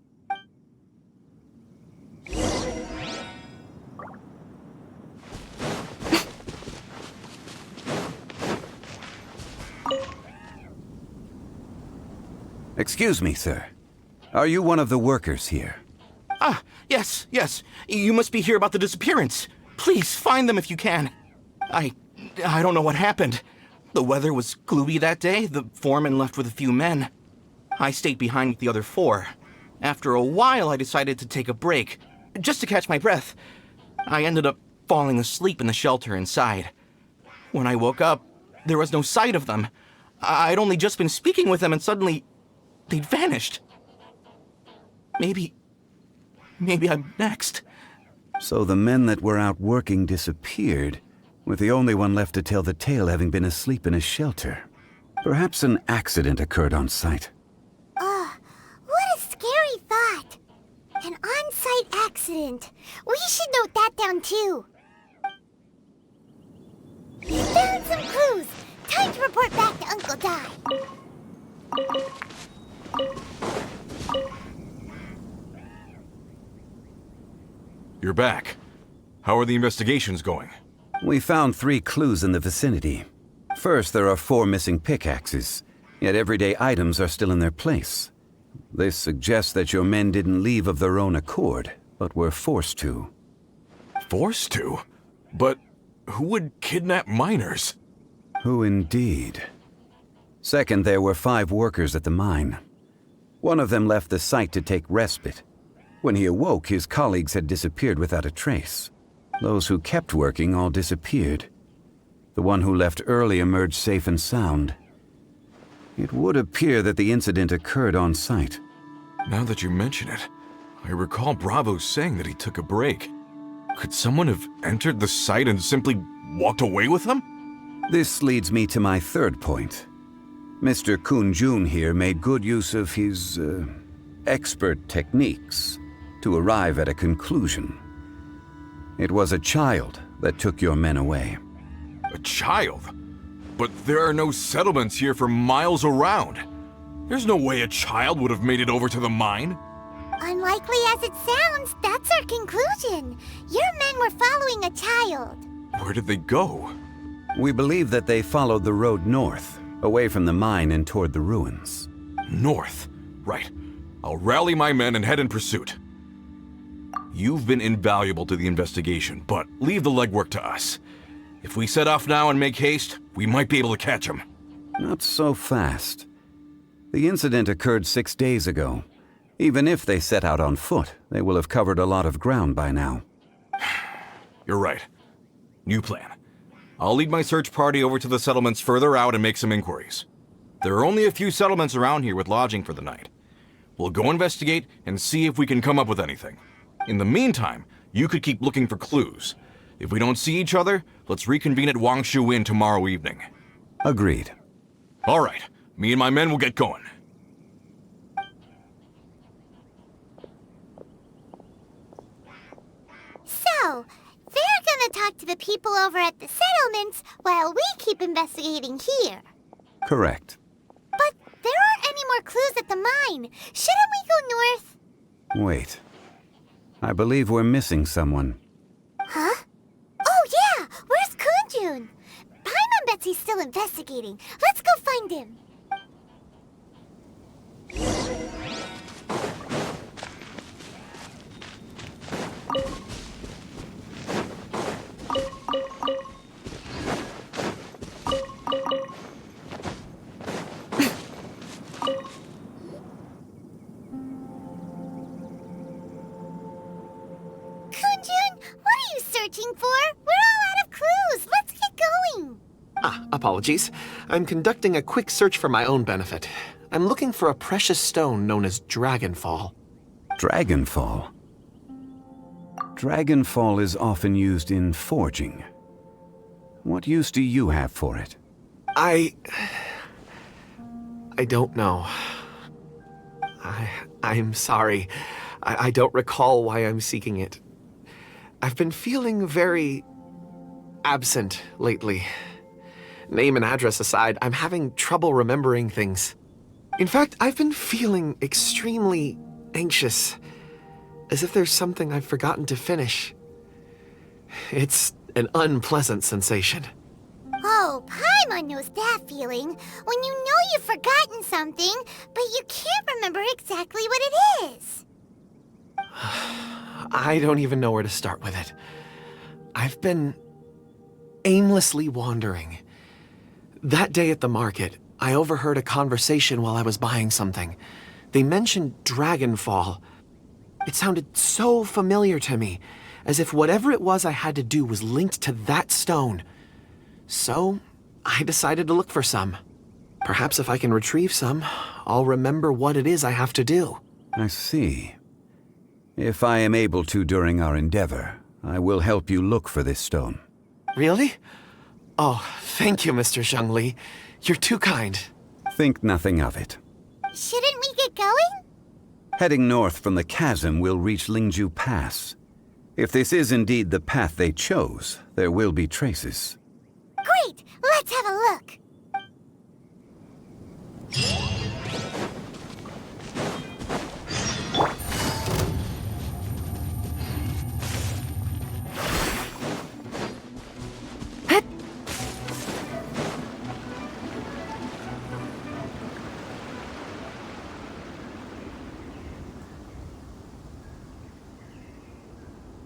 Excuse me, sir. Are you one of the workers here? Ah, yes. You must be here about the disappearance. Please, find them if you can. I don't know what happened. The weather was gloomy that day. The foreman left with a few men. I stayed behind with the other 4. After a while, I decided to take a break, just to catch my breath. I ended up falling asleep in the shelter inside. When I woke up, there was no sight of them. I'd only just been speaking with them and suddenly they'd vanished. Maybe I'm next. So the men that were out working disappeared, with the only one left to tell the tale having been asleep in a shelter. Perhaps an accident occurred on site. What a scary thought. An on-site accident. We should note that down too. We found some clues. Time to report back to Uncle Dai. You're back. How are the investigations going? We found 3 clues in the vicinity. First, there are 4 missing pickaxes, yet everyday items are still in their place. This suggests that your men didn't leave of their own accord, but were forced to. Forced to? But who would kidnap miners? Who indeed? Second, there were 5 workers at the mine. One of them left the site to take respite. When he awoke, his colleagues had disappeared without a trace. Those who kept working all disappeared. The one who left early emerged safe and sound. It would appear that the incident occurred on site. Now that you mention it, I recall Bravo saying that he took a break. Could someone have entered the site and simply walked away with them? This leads me to my third point. Mr. Kunjun here made good use of his, expert techniques to arrive at a conclusion. It was a child that took your men away. A child? But there are no settlements here for miles around. There's no way a child would have made it over to the mine. Unlikely as it sounds, that's our conclusion. Your men were following a child. Where did they go? We believe that they followed the road north, away from the mine and toward the ruins. North? Right. I'll rally my men and head in pursuit. You've been invaluable to the investigation, but leave the legwork to us. If we set off now and make haste, we might be able to catch them. Not so fast. The incident occurred 6 days ago. Even if they set out on foot, they will have covered a lot of ground by now. You're right. New plan. I'll lead my search party over to the settlements further out and make some inquiries. There are only a few settlements around here with lodging for the night. We'll go investigate and see if we can come up with anything. In the meantime, you could keep looking for clues. If we don't see each other, let's reconvene at Wangshu Inn tomorrow evening. Agreed. All right. Me and my men will get going. So, they're gonna talk to the people over at the settlements while we keep investigating here. Correct. But there aren't any more clues at the mine. Shouldn't we go north? Wait. I believe we're missing someone. Huh? Oh yeah! Where's Kunjun? Paimon bets he's still investigating. Let's go find him. Apologies. I'm conducting a quick search for my own benefit. I'm looking for a precious stone known as Dragonfall. Dragonfall? Dragonfall is often used in forging. What use do you have for it? I don't know. I'm sorry. I don't recall why I'm seeking it. I've been feeling very absent lately. Name and address aside, I'm having trouble remembering things. In fact, I've been feeling extremely anxious, as if there's something I've forgotten to finish. It's an unpleasant sensation. Oh, Paimon knows that feeling. When you know you've forgotten something, but you can't remember exactly what it is. I don't even know where to start with it. I've been aimlessly wandering. That day at the market, I overheard a conversation while I was buying something. They mentioned Dragonfall. It sounded so familiar to me, as if whatever it was I had to do was linked to that stone. So, I decided to look for some. Perhaps if I can retrieve some, I'll remember what it is I have to do. I see. If I am able to during our endeavor, I will help you look for this stone. Really? Oh, thank you, Mr. Zhengli. You're too kind. Think nothing of it. Shouldn't we get going? Heading north from the chasm, we'll reach Lingju Pass. If this is indeed the path they chose, there will be traces. Great! Let's have a look!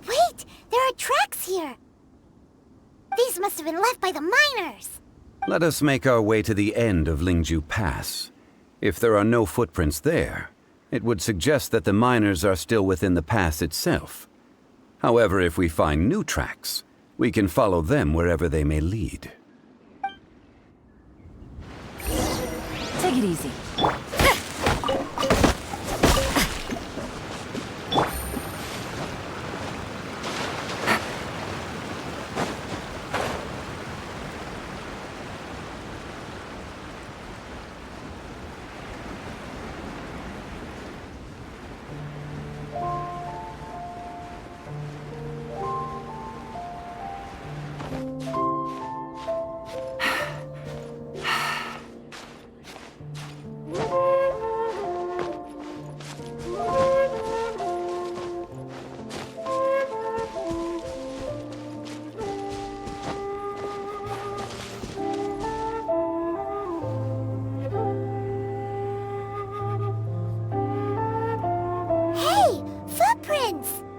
Wait! There are tracks here! These must have been left by the miners! Let us make our way to the end of Lingju Pass. If there are no footprints there, it would suggest that the miners are still within the pass itself. However, if we find new tracks, we can follow them wherever they may lead. Take it easy.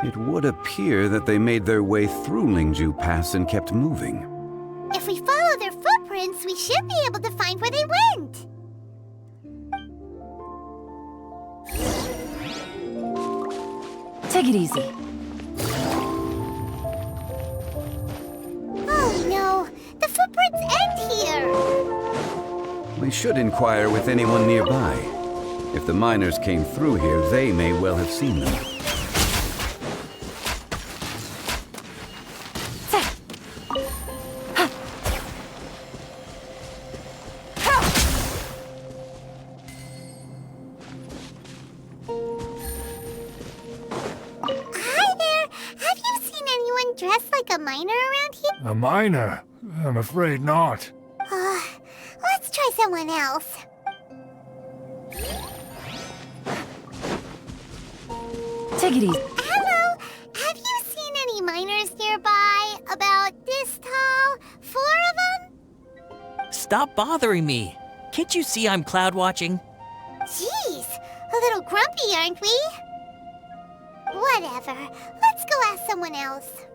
It would appear that they made their way through Lingju Pass and kept moving. If we follow their footprints, we should be able to find where they went. Take it easy. Oh no, the footprints end here. We should inquire with anyone nearby. If the miners came through here, they may well have seen them. Hi there, have you seen anyone dressed like a miner around here? A miner? I'm afraid not. Let's try someone else. Take it easy. Hello, have you seen any miners nearby? About this tall? 4 of them? Stop bothering me. Can't you see I'm cloud watching? Jeez, a little grumpy, aren't we? Whatever, let's go ask someone else.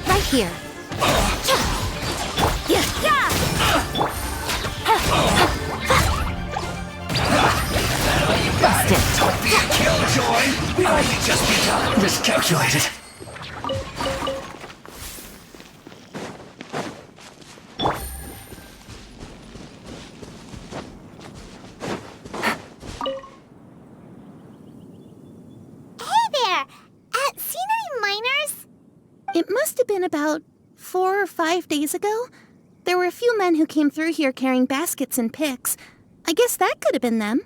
Right here. Don't be a killjoy! We only just begun. Miscalculated. Hey there! Seen any miners? It must have been about 4 or 5 days ago. There were a few men who came through here carrying baskets and picks. I guess that could have been them.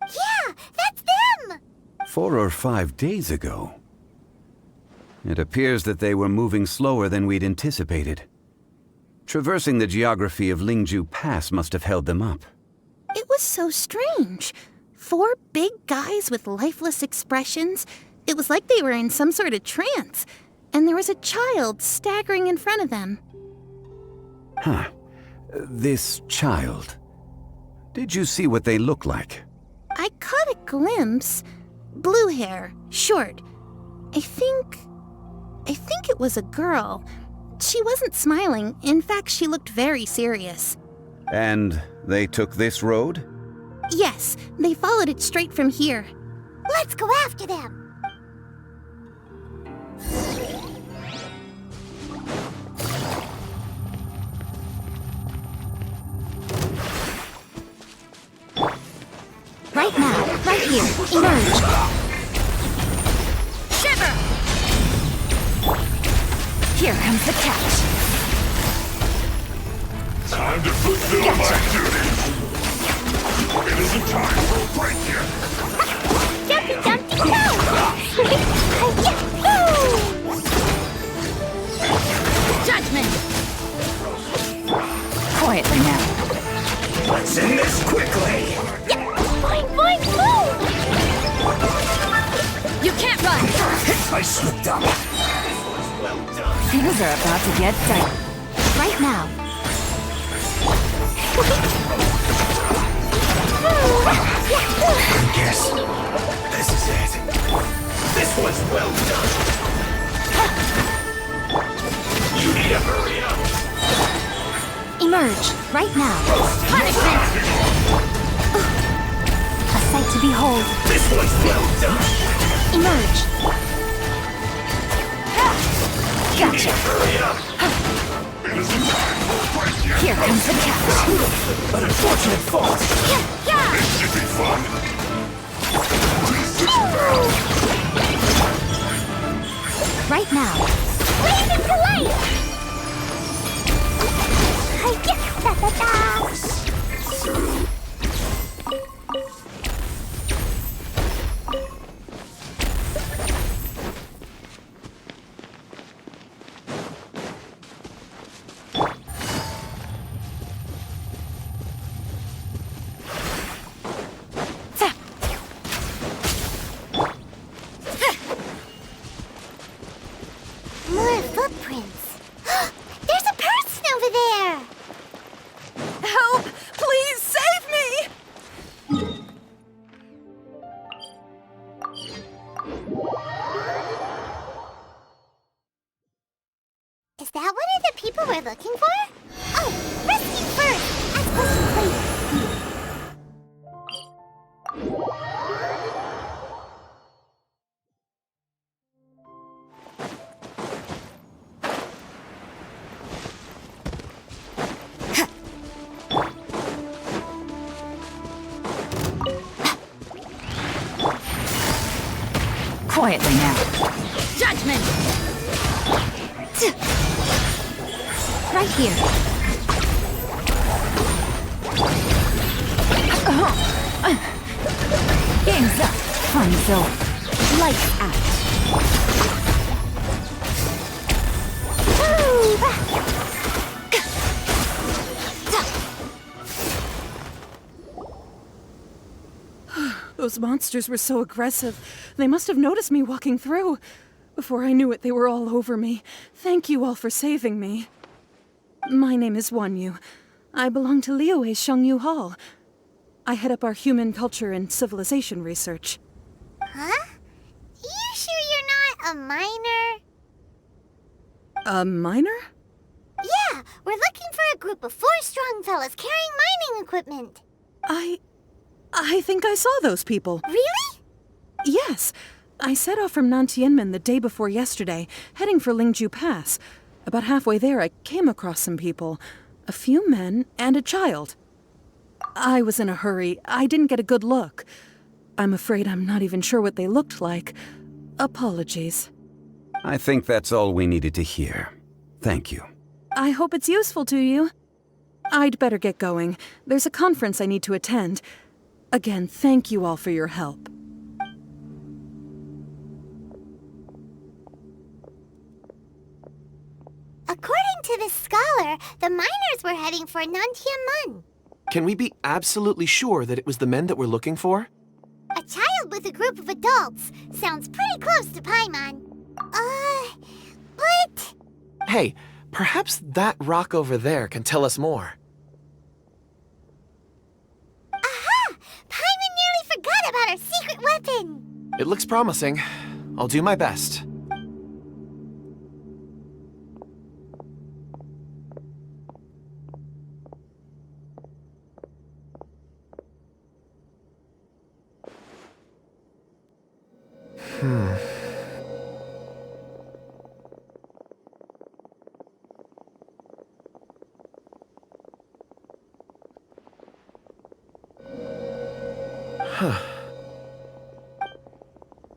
Yeah, that's them! 4 or 5 days ago. It appears that they were moving slower than we'd anticipated. Traversing the geography of Lingju Pass must have held them up. It was so strange. 4 big guys with lifeless expressions. It was like they were in some sort of trance. And there was a child staggering in front of them. Huh. This child. Did you see what they look like? I caught a glimpse. Blue hair, short. I think it was a girl. She wasn't smiling. In fact, she looked very serious. And they took this road? Yes, they followed it straight from here. Let's go after them! Right now, right here, emerge. Shiver! Here comes the catch. Time to fulfill my duty. It isn't time for a break here. Jumpy, jumpy, go! Yahoo! Judgment! Quietly now. Let's end this quickly! Boing, boing, boom! You can't run! I slipped up. Things are about to get tight. Right now. I guess this is it. This was well done. You need to hurry up. Emerge, right now. Punishment! A sight to behold. This was well done. Emerge. Gotcha! Hurry up. It isn't time for a break here. Here comes the catch. An unfortunate fault. It should be fun. Right now. Wave into light! Da-da-da! More footprints. Is that one of the people we're looking for? Oh, rescue first! Ask questions later. Quietly now. Judgment! Right here. Game's up. Fun zone. Lights out. Those monsters were so aggressive. They must have noticed me walking through. Before I knew it, they were all over me. Thank you all for saving me. My name is Wanyu. I belong to Liyue's Shengyu Hall. I head up our human culture and civilization research. Huh? You sure you're not a miner? A miner? Yeah, we're looking for a group of 4 strong fellas carrying mining equipment. I think I saw those people. Really? Yes. I set off from Nantianmen the day before yesterday, heading for Lingju Pass. About halfway there, I came across some people. A few men and a child. I was in a hurry. I didn't get a good look. I'm afraid I'm not even sure what they looked like. Apologies. I think that's all we needed to hear. Thank you. I hope it's useful to you. I'd better get going. There's a conference I need to attend. Again, thank you all for your help. According to this scholar, the miners were heading for Nantianmen. Can we be absolutely sure that it was the men that we're looking for? A child with a group of adults. Sounds pretty close to Paimon. But... Hey, perhaps that rock over there can tell us more. Aha! Paimon nearly forgot about our secret weapon! It looks promising. I'll do my best.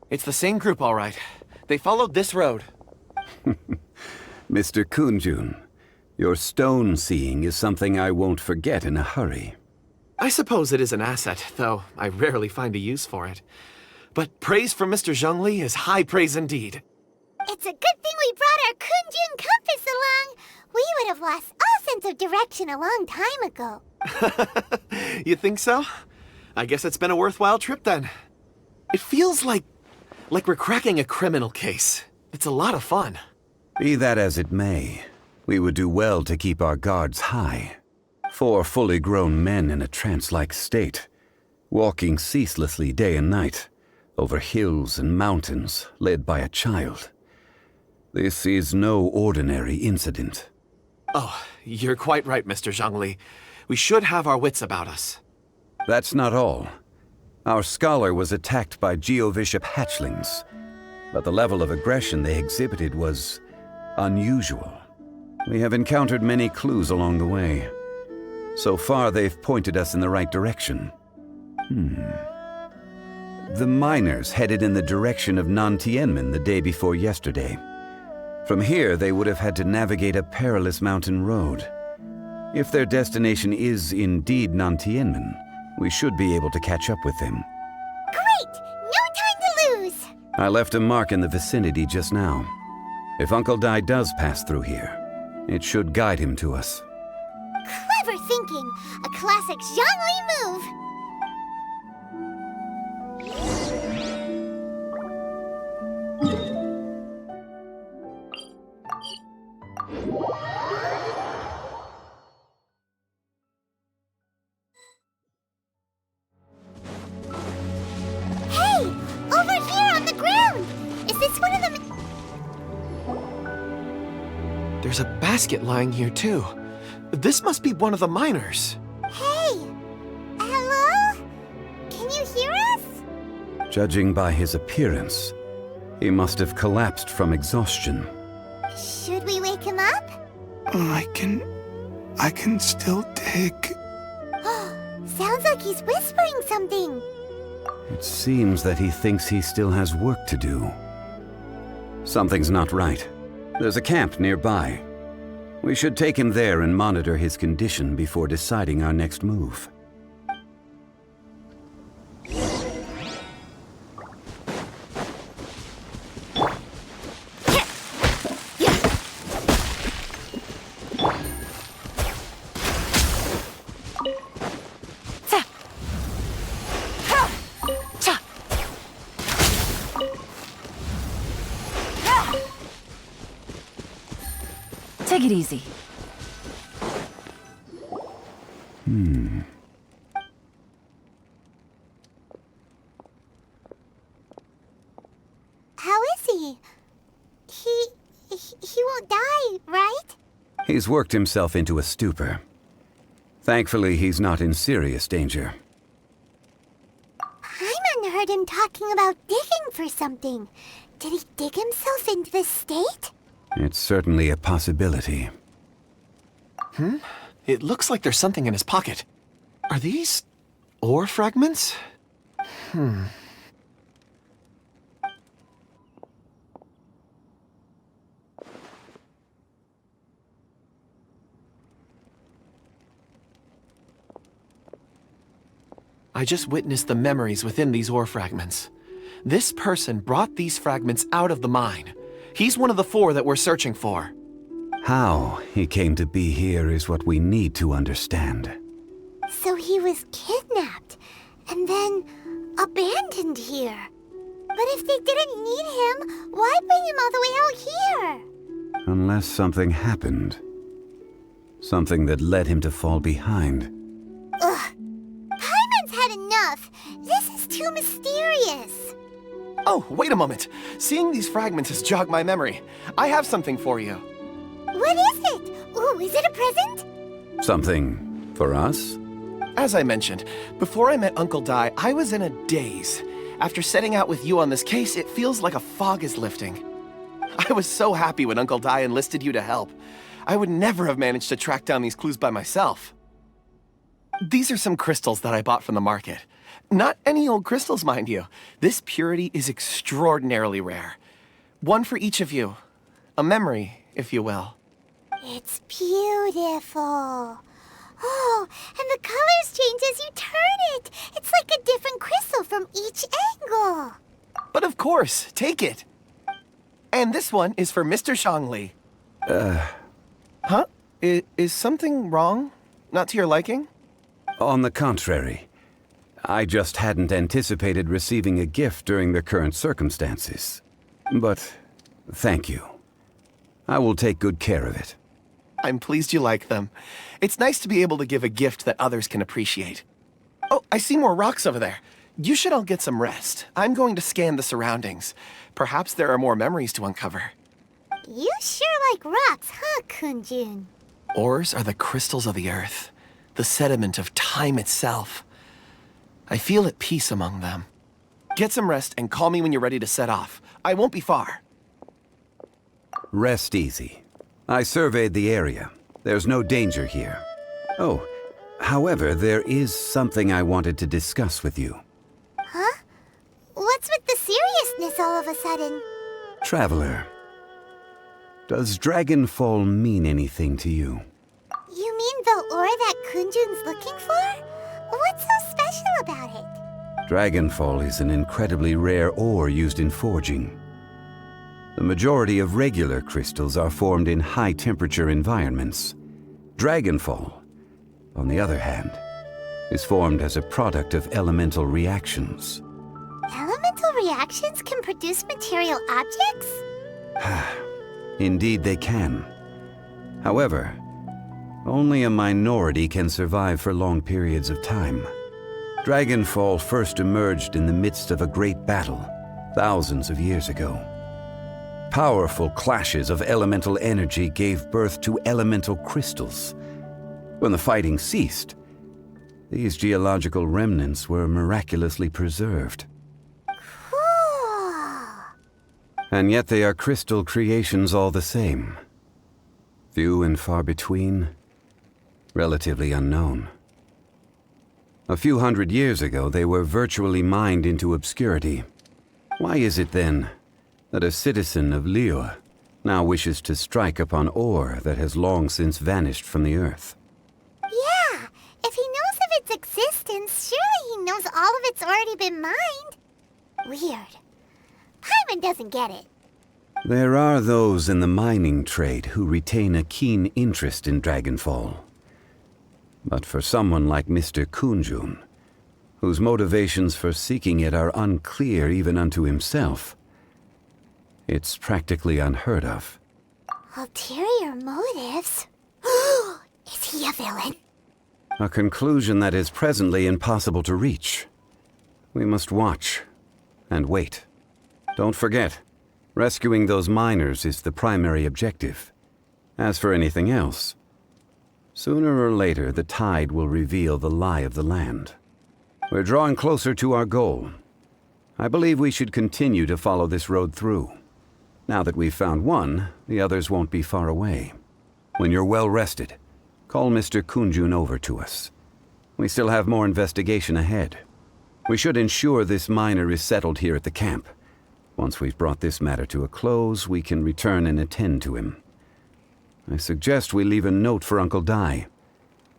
It's the same group, all right. They followed this road. Mr. Kunjun, your stone seeing is something I won't forget in a hurry. I suppose it is an asset, though I rarely find a use for it. But praise from Mr. Zhongli is high praise indeed. It's a good thing we brought our Kunjun compass along. We would have lost all sense of direction a long time ago. You think so? I guess it's been a worthwhile trip then. It feels like we're cracking a criminal case. It's a lot of fun. Be that as it may, we would do well to keep our guards high. 4 fully grown men in a trance-like state, walking ceaselessly day and night, over hills and mountains, led by a child. This is no ordinary incident. Oh, you're quite right, Mr. Zhongli. We should have our wits about us. That's not all. Our scholar was attacked by Geovishap hatchlings, but the level of aggression they exhibited was unusual. We have encountered many clues along the way. So far, they've pointed us in the right direction. The miners headed in the direction of Nantianmen the day before yesterday. From here, they would have had to navigate a perilous mountain road. If their destination is indeed Nantianmen, we should be able to catch up with them. Great! No time to lose! I left a mark in the vicinity just now. If Uncle Dai does pass through here, it should guide him to us. Clever thinking! A classic Zhongli move! Hey! Over here on the ground! Is this one of the... There's a basket lying here, too. This must be one of the miners. Hey! Hello? Can you hear us? Judging by his appearance, he must have collapsed from exhaustion. Should we wake him up? I can still dig. Sounds like he's whispering something. It seems that he thinks he still has work to do. Something's not right. There's a camp nearby. We should take him there and monitor his condition before deciding our next move. Take it easy. How is he? He won't die, right? He's worked himself into a stupor. Thankfully, he's not in serious danger. Paimon heard him talking about digging for something. Did he dig himself into this state? It's certainly a possibility. It looks like there's something in his pocket. Are these ore fragments? I just witnessed the memories within these ore fragments. This person brought these fragments out of the mine. He's one of the 4 that we're searching for. How he came to be here is what we need to understand. So he was kidnapped and then abandoned here. But if they didn't need him, why bring him all the way out here? Unless something happened. Something that led him to fall behind. Ugh. Paimon's had enough. This is too mysterious. Oh, wait a moment. Seeing these fragments has jogged my memory. I have something for you. What is it? Ooh, is it a present? Something for us? As I mentioned, before I met Uncle Dai, I was in a daze. After setting out with you on this case, it feels like a fog is lifting. I was so happy when Uncle Dai enlisted you to help. I would never have managed to track down these clues by myself. These are some crystals that I bought from the market. Not any old crystals, mind you. This purity is extraordinarily rare. One for each of you. A memory, if you will. It's beautiful. Oh, and the colors change as you turn it. It's like a different crystal from each angle. But of course, take it. And this one is for Mr. Shangli. Huh? Is something wrong? Not to your liking? On the contrary. I just hadn't anticipated receiving a gift during the current circumstances. But thank you. I will take good care of it. I'm pleased you like them. It's nice to be able to give a gift that others can appreciate. Oh, I see more rocks over there. You should all get some rest. I'm going to scan the surroundings. Perhaps there are more memories to uncover. You sure like rocks, huh, Kunjun? Ores are the crystals of the earth, the sediment of time itself. I feel at peace among them. Get some rest and call me when you're ready to set off. I won't be far. Rest easy. I surveyed the area. There's no danger here. Oh, however, there is something I wanted to discuss with you. Huh? What's with the seriousness all of a sudden? Traveler, does Dragonfall mean anything to you? You mean the ore that Kunjun's looking for? What's so special about it? Dragonfall is an incredibly rare ore used in forging. The majority of regular crystals are formed in high-temperature environments. Dragonfall, on the other hand, is formed as a product of elemental reactions. Elemental reactions can produce material objects? Indeed they can. However, only a minority can survive for long periods of time. Dragonfall first emerged in the midst of a great battle, thousands of years ago. Powerful clashes of elemental energy gave birth to elemental crystals. When the fighting ceased, these geological remnants were miraculously preserved. Cool. And yet they are crystal creations all the same. Few and far between, relatively unknown. A few hundred years ago, they were virtually mined into obscurity. Why is it then that a citizen of Liyue now wishes to strike upon ore that has long since vanished from the earth? Yeah, if he knows of its existence, surely he knows all of it's already been mined. Weird. Paimon doesn't get it. There are those in the mining trade who retain a keen interest in Dragonfall. But for someone like Mr. Kunjun, whose motivations for seeking it are unclear even unto himself, it's practically unheard of. Ulterior motives? Is he a villain? A conclusion that is presently impossible to reach. We must watch and wait. Don't forget, rescuing those miners is the primary objective. As for anything else, sooner or later the tide will reveal the lie of the land. We're drawing closer to our goal. I believe we should continue to follow this road through. Now that we've found one, the others won't be far away. When you're well rested, call Mr. Kunjun over to us. We still have more investigation ahead. We should ensure this miner is settled here at the camp. Once we've brought this matter to a close, we can return and attend to him. I suggest we leave a note for Uncle Dai.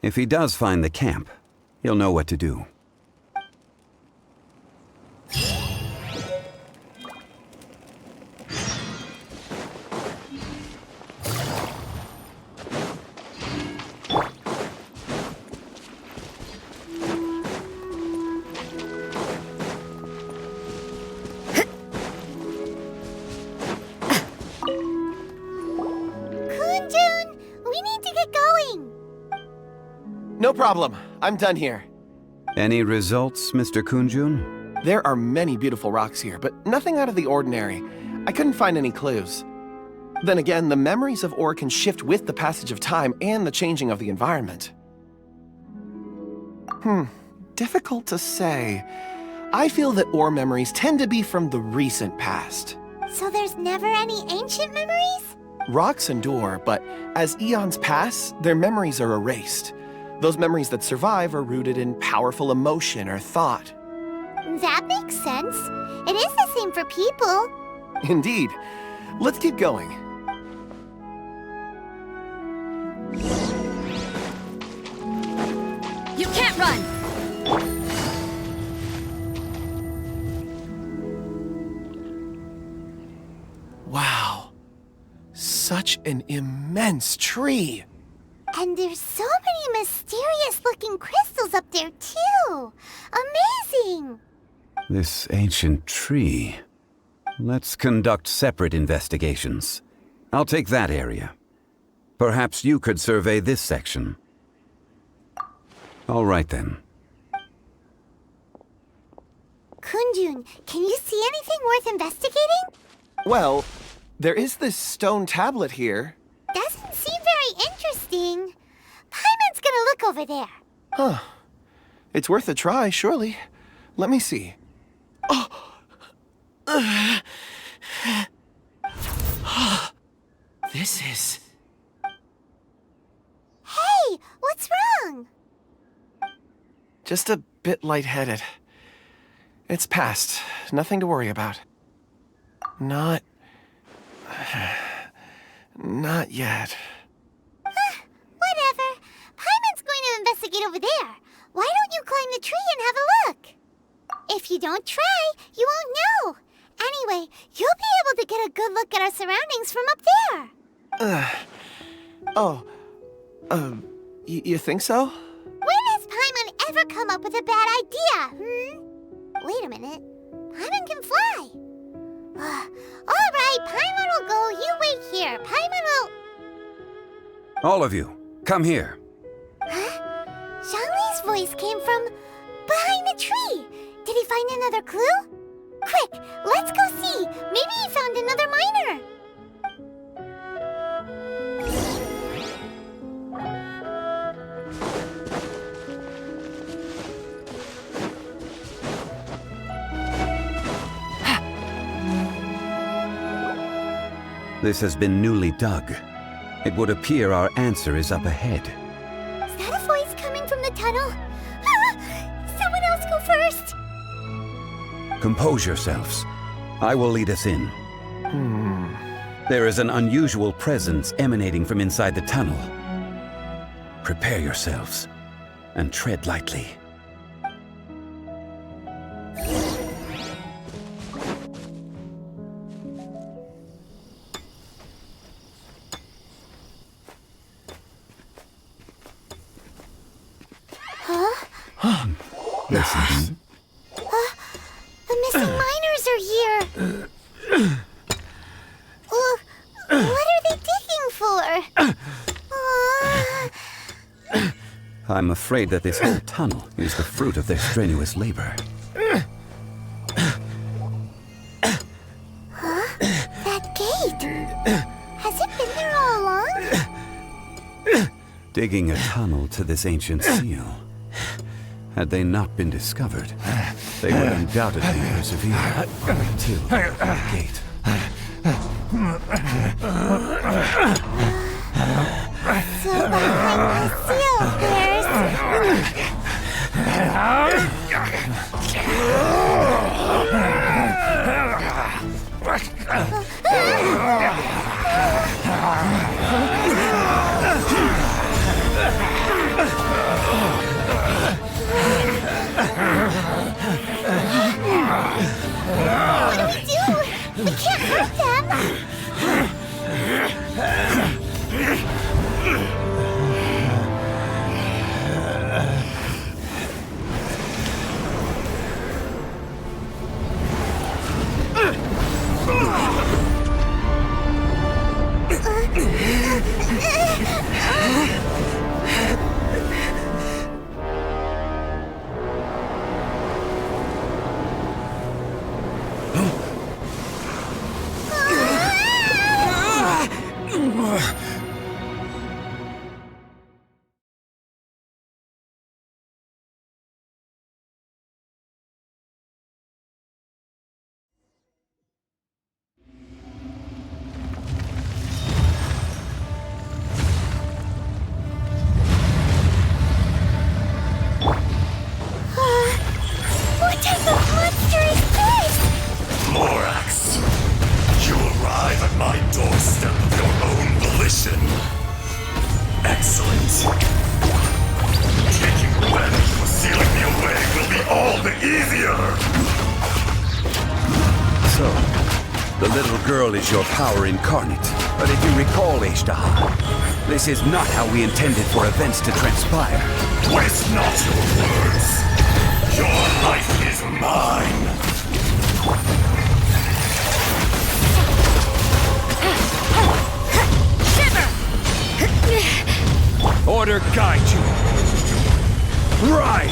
If he does find the camp, he'll know what to do. Kunjun, we need to get going. No problem. I'm done here. Any results, Mr. Kunjun? There are many beautiful rocks here, but nothing out of the ordinary. I couldn't find any clues. Then again, the memories of ore can shift with the passage of time and the changing of the environment. Difficult to say. I feel that ore memories tend to be from the recent past. So there's never any ancient memories? Rocks endure, but as eons pass, their memories are erased. Those memories that survive are rooted in powerful emotion or thought. That makes sense. It is the same for people. Indeed. Let's keep going. You can't run! Wow. Such an immense tree. And there's so many mysterious-looking crystals up there, too. Amazing! This ancient tree. Let's conduct separate investigations. I'll take that area. Perhaps you could survey this section. All right then. Kunjun, can you see anything worth investigating? Well, there is this stone tablet here. Doesn't seem very interesting. Paimon's gonna look over there. Huh. It's worth a try, surely. Let me see. This is... Hey, what's wrong? just a bit lightheaded. It's past. Nothing to worry about. Not yet. Whatever. Paimon's going to investigate over there. Why don't you climb the tree and have a look? If you don't try, you won't know. Anyway, you'll be able to get a good look at our surroundings from up there. You think so? When has Paimon ever come up with a bad idea, Wait a minute. Paimon can fly. All right, Paimon will go. You wait here. Paimon will... All of you, come here. Huh? Zhongli's voice came from behind the tree. Did he find another clue? Quick, let's go see. Maybe he found another miner. This has been newly dug. It would appear our answer is up ahead. Is that a voice coming from the tunnel? Someone else go first! Compose yourselves. I will lead us in. There is an unusual presence emanating from inside the tunnel. Prepare yourselves and tread lightly. Listen. The missing miners are here! What are they digging for? I'm afraid that this whole tunnel is the fruit of their strenuous labor. That gate! Has it been there all along? Digging a tunnel to this ancient seal. Had they not been discovered, they would undoubtedly persevere to the gate. So behind the seal, there's... What do we do? We can't hurt them! What type of monster is this? Morax, you arrive at my doorstep of your own volition. Excellent. Taking revenge for sealing me away will be all the easier. So, the little girl is your power incarnate. But if you recall, Ishtar, this is not how we intended for events to transpire. Waste not your words. Your life is mine. Order guide you. Right!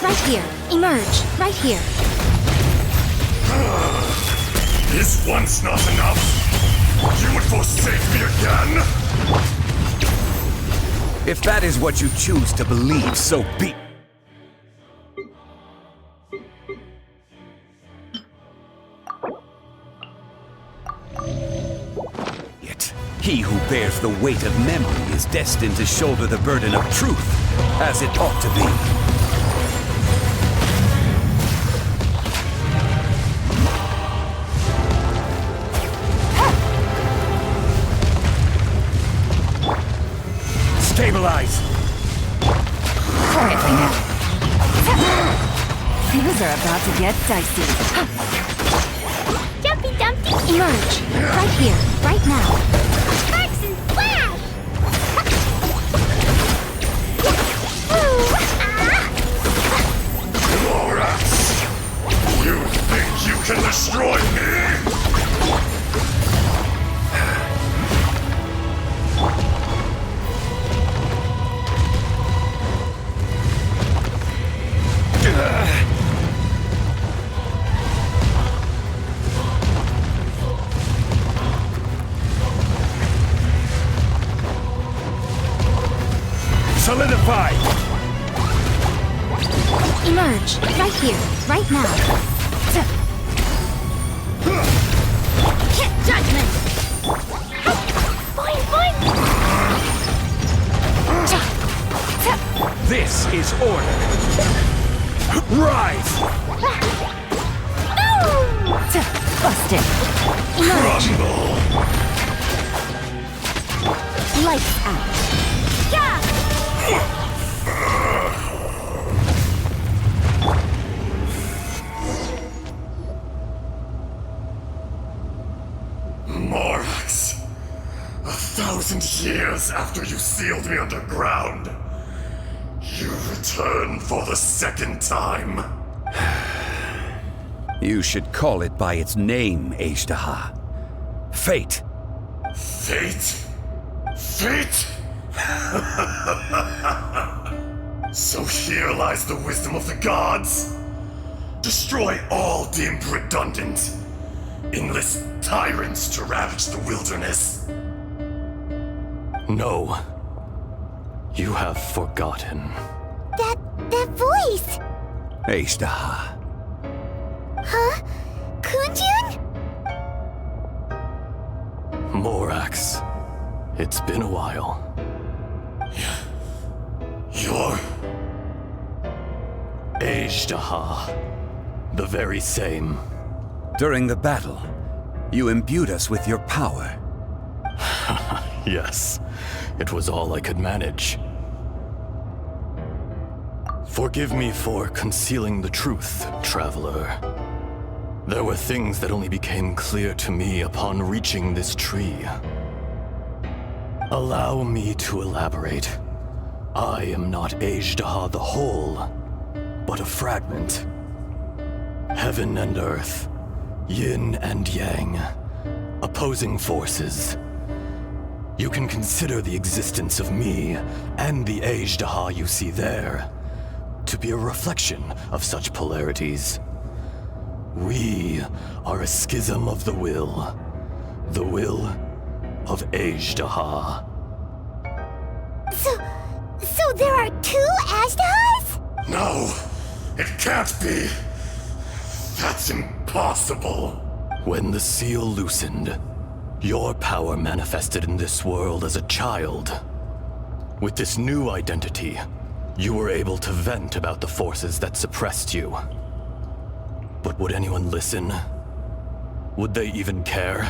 Right here. Emerge. Right here. Is once not enough? You would forsake me again? If that is what you choose to believe, so be. Yet, he who bears the weight of memory is destined to shoulder the burden of truth, as it ought to be. Stabilize! Things are about to get dicey. Jumpy Dumpty! Emerge. Right here. Right now. Sparks and flash! Morax, you think you can destroy me? Solidify! Emerge. Right here. Right now. is order. Rise! Busted. Crumble! Lights out. Morax, 1,000 years after you sealed me underground, you return for the second time. You should call it by its name, Ajdaha. Fate. Fate? Fate? So here lies the wisdom of the gods. Destroy all deemed redundant. Enlist tyrants to ravage the wilderness. No. You have forgotten. That voice! Ajdaha. Huh? Kunjun? Morax. It's been a while. You're... Ajdaha. The very same. During the battle, you imbued us with your power. Yes. It was all I could manage. Forgive me for concealing the truth, Traveler. There were things that only became clear to me upon reaching this tree. Allow me to elaborate. I am not Ajdaha the whole, but a fragment. Heaven and earth, yin and yang, opposing forces. You can consider the existence of me and the Ajdaha you see there to be a reflection of such polarities. We are a schism of the will of Ajdaha. So there are two Ajdahas? No, it can't be. That's impossible. When the seal loosened, your power manifested in this world as a child. With this new identity, you were able to vent about the forces that suppressed you. But would anyone listen? Would they even care?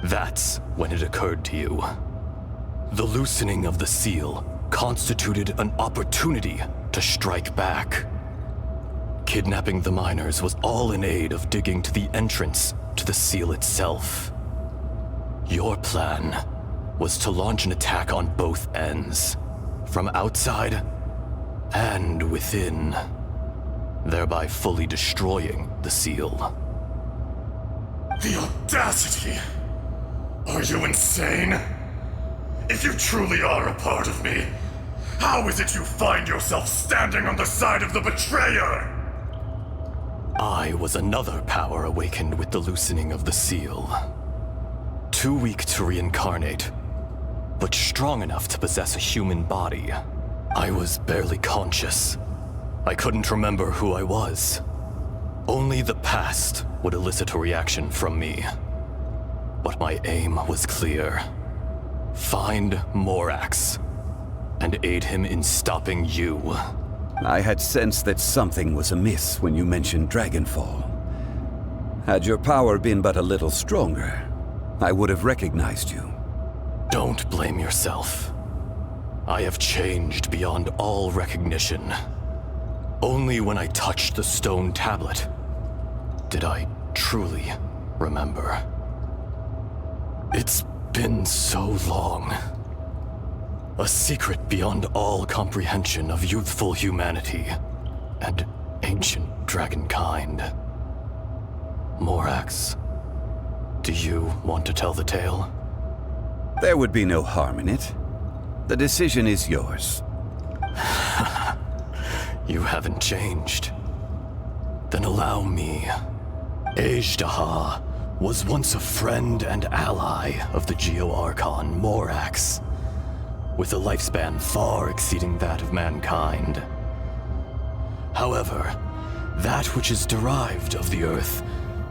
That's when it occurred to you. The loosening of the seal constituted an opportunity to strike back. Kidnapping the miners was all in aid of digging to the entrance to the seal itself. Your plan was to launch an attack on both ends, from outside and within, thereby fully destroying the seal. The audacity! Are you insane? If you truly are a part of me, how is it you find yourself standing on the side of the betrayer? I was another power awakened with the loosening of the seal. Too weak to reincarnate, but strong enough to possess a human body. I was barely conscious. I couldn't remember who I was. Only the past would elicit a reaction from me. But my aim was clear. Find Morax, and aid him in stopping you. I had sensed that something was amiss when you mentioned Dragonfall. Had your power been but a little stronger, I would have recognized you. Don't blame yourself. I have changed beyond all recognition. Only when I touched the stone tablet did I truly remember. It's been so long. A secret beyond all comprehension of youthful humanity and ancient dragonkind. Morax, do you want to tell the tale? There would be no harm in it. The decision is yours. You haven't changed. Then allow me. Ajdaha was once a friend and ally of the Geo-Archon Morax, with a lifespan far exceeding that of mankind. However, that which is derived of the Earth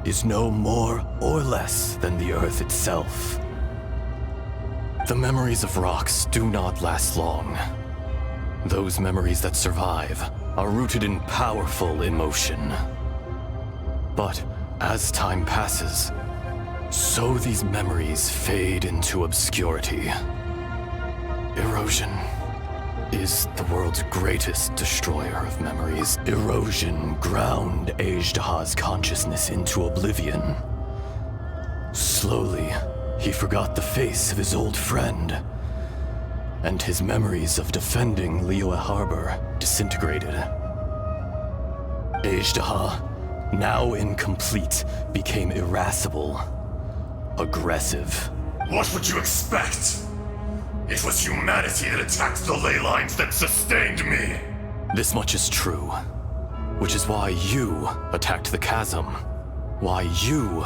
is no more or less than the Earth itself. The memories of rocks do not last long. Those memories that survive are rooted in powerful emotion. But as time passes, so these memories fade into obscurity. Erosion is the world's greatest destroyer of memories. Erosion ground Ajdaha's consciousness into oblivion. Slowly, he forgot the face of his old friend, and his memories of defending Liyue Harbor disintegrated. Ajdaha, now incomplete, became irascible, aggressive. What would you expect? It was humanity that attacked the ley lines that sustained me. This much is true, which is why you attacked the chasm, why you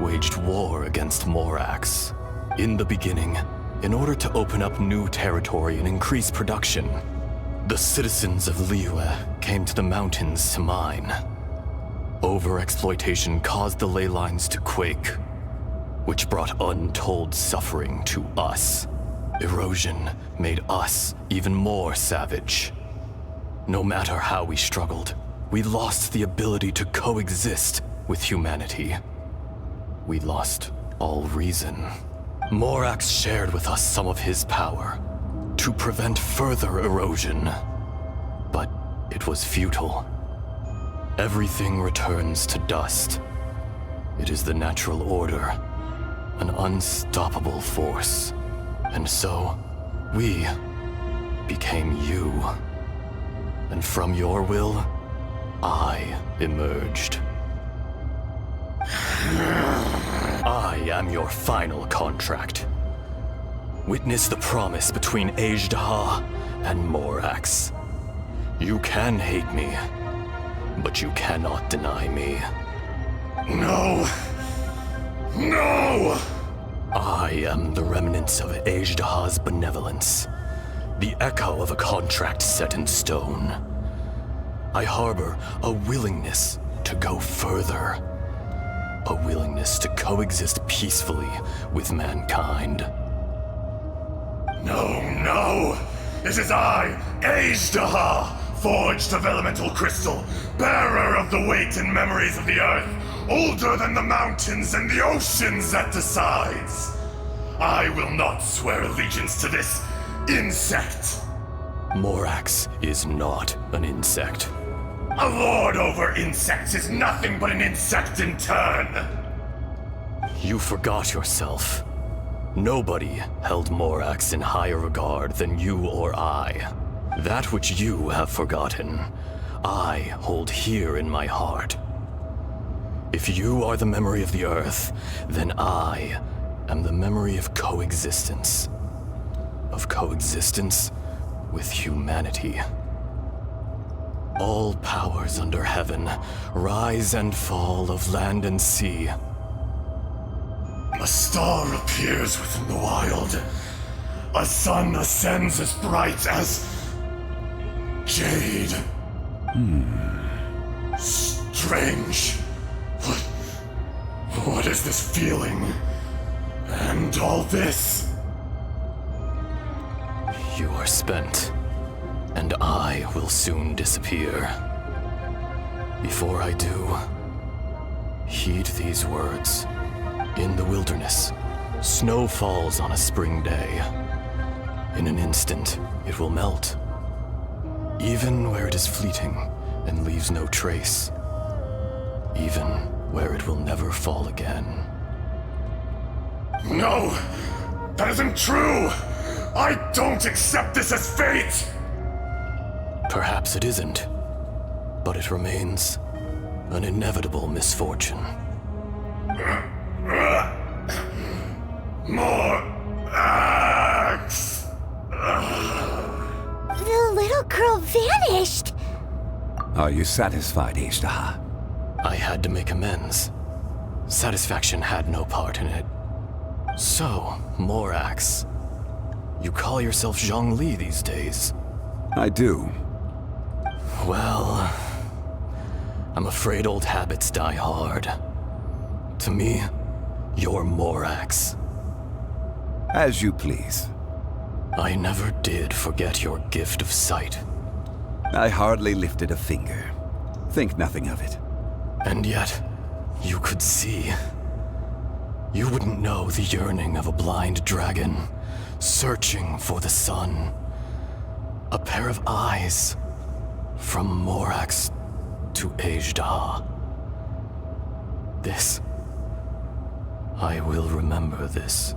waged war against Morax. In the beginning, in order to open up new territory and increase production, the citizens of Liyue came to the mountains to mine. Overexploitation caused the ley lines to quake, which brought untold suffering to us. Erosion made us even more savage. No matter how we struggled, we lost the ability to coexist with humanity. We lost all reason. Morax shared with us some of his power to prevent further erosion, but it was futile. Everything returns to dust. It is the natural order, an unstoppable force. And so, we became you. And from your will, I emerged. I am your final contract. Witness the promise between Ajdaha and Morax. You can hate me, but you cannot deny me. No! No! I am the remnants of Ajdaha's benevolence, the echo of a contract set in stone. I harbor a willingness to go further, a willingness to coexist peacefully with mankind. No, no! It is I, Ajdaha, forged of elemental crystal, bearer of the weight and memories of the earth, older than the mountains and the oceans that decides. I will not swear allegiance to this insect. Morax is not an insect. A lord over insects is nothing but an insect in turn. You forgot yourself. Nobody held Morax in higher regard than you or I. That which you have forgotten, I hold here in my heart. If you are the memory of the Earth, then I am the memory of coexistence. Of coexistence with humanity. All powers under heaven, rise and fall of land and sea. A star appears within the wild. A sun ascends as bright as jade. Strange. What is this feeling? And all this? You are spent, and I will soon disappear. Before I do, heed these words. In the wilderness, snow falls on a spring day. In an instant, it will melt. Even where it is fleeting and leaves no trace. Even where it will never fall again. No! That isn't true! I don't accept this as fate! Perhaps it isn't, but it remains an inevitable misfortune. More axe! The little girl vanished! Are you satisfied, Ajdaha? I had to make amends. Satisfaction had no part in it. So, Morax, you call yourself Zhongli these days? I do. Well, I'm afraid old habits die hard. To me, you're Morax. As you please. I never did forget your gift of sight. I hardly lifted a finger. Think nothing of it. And yet, you could see. You wouldn't know the yearning of a blind dragon, searching for the sun. A pair of eyes, from Morax to Ajda. This. I will remember this.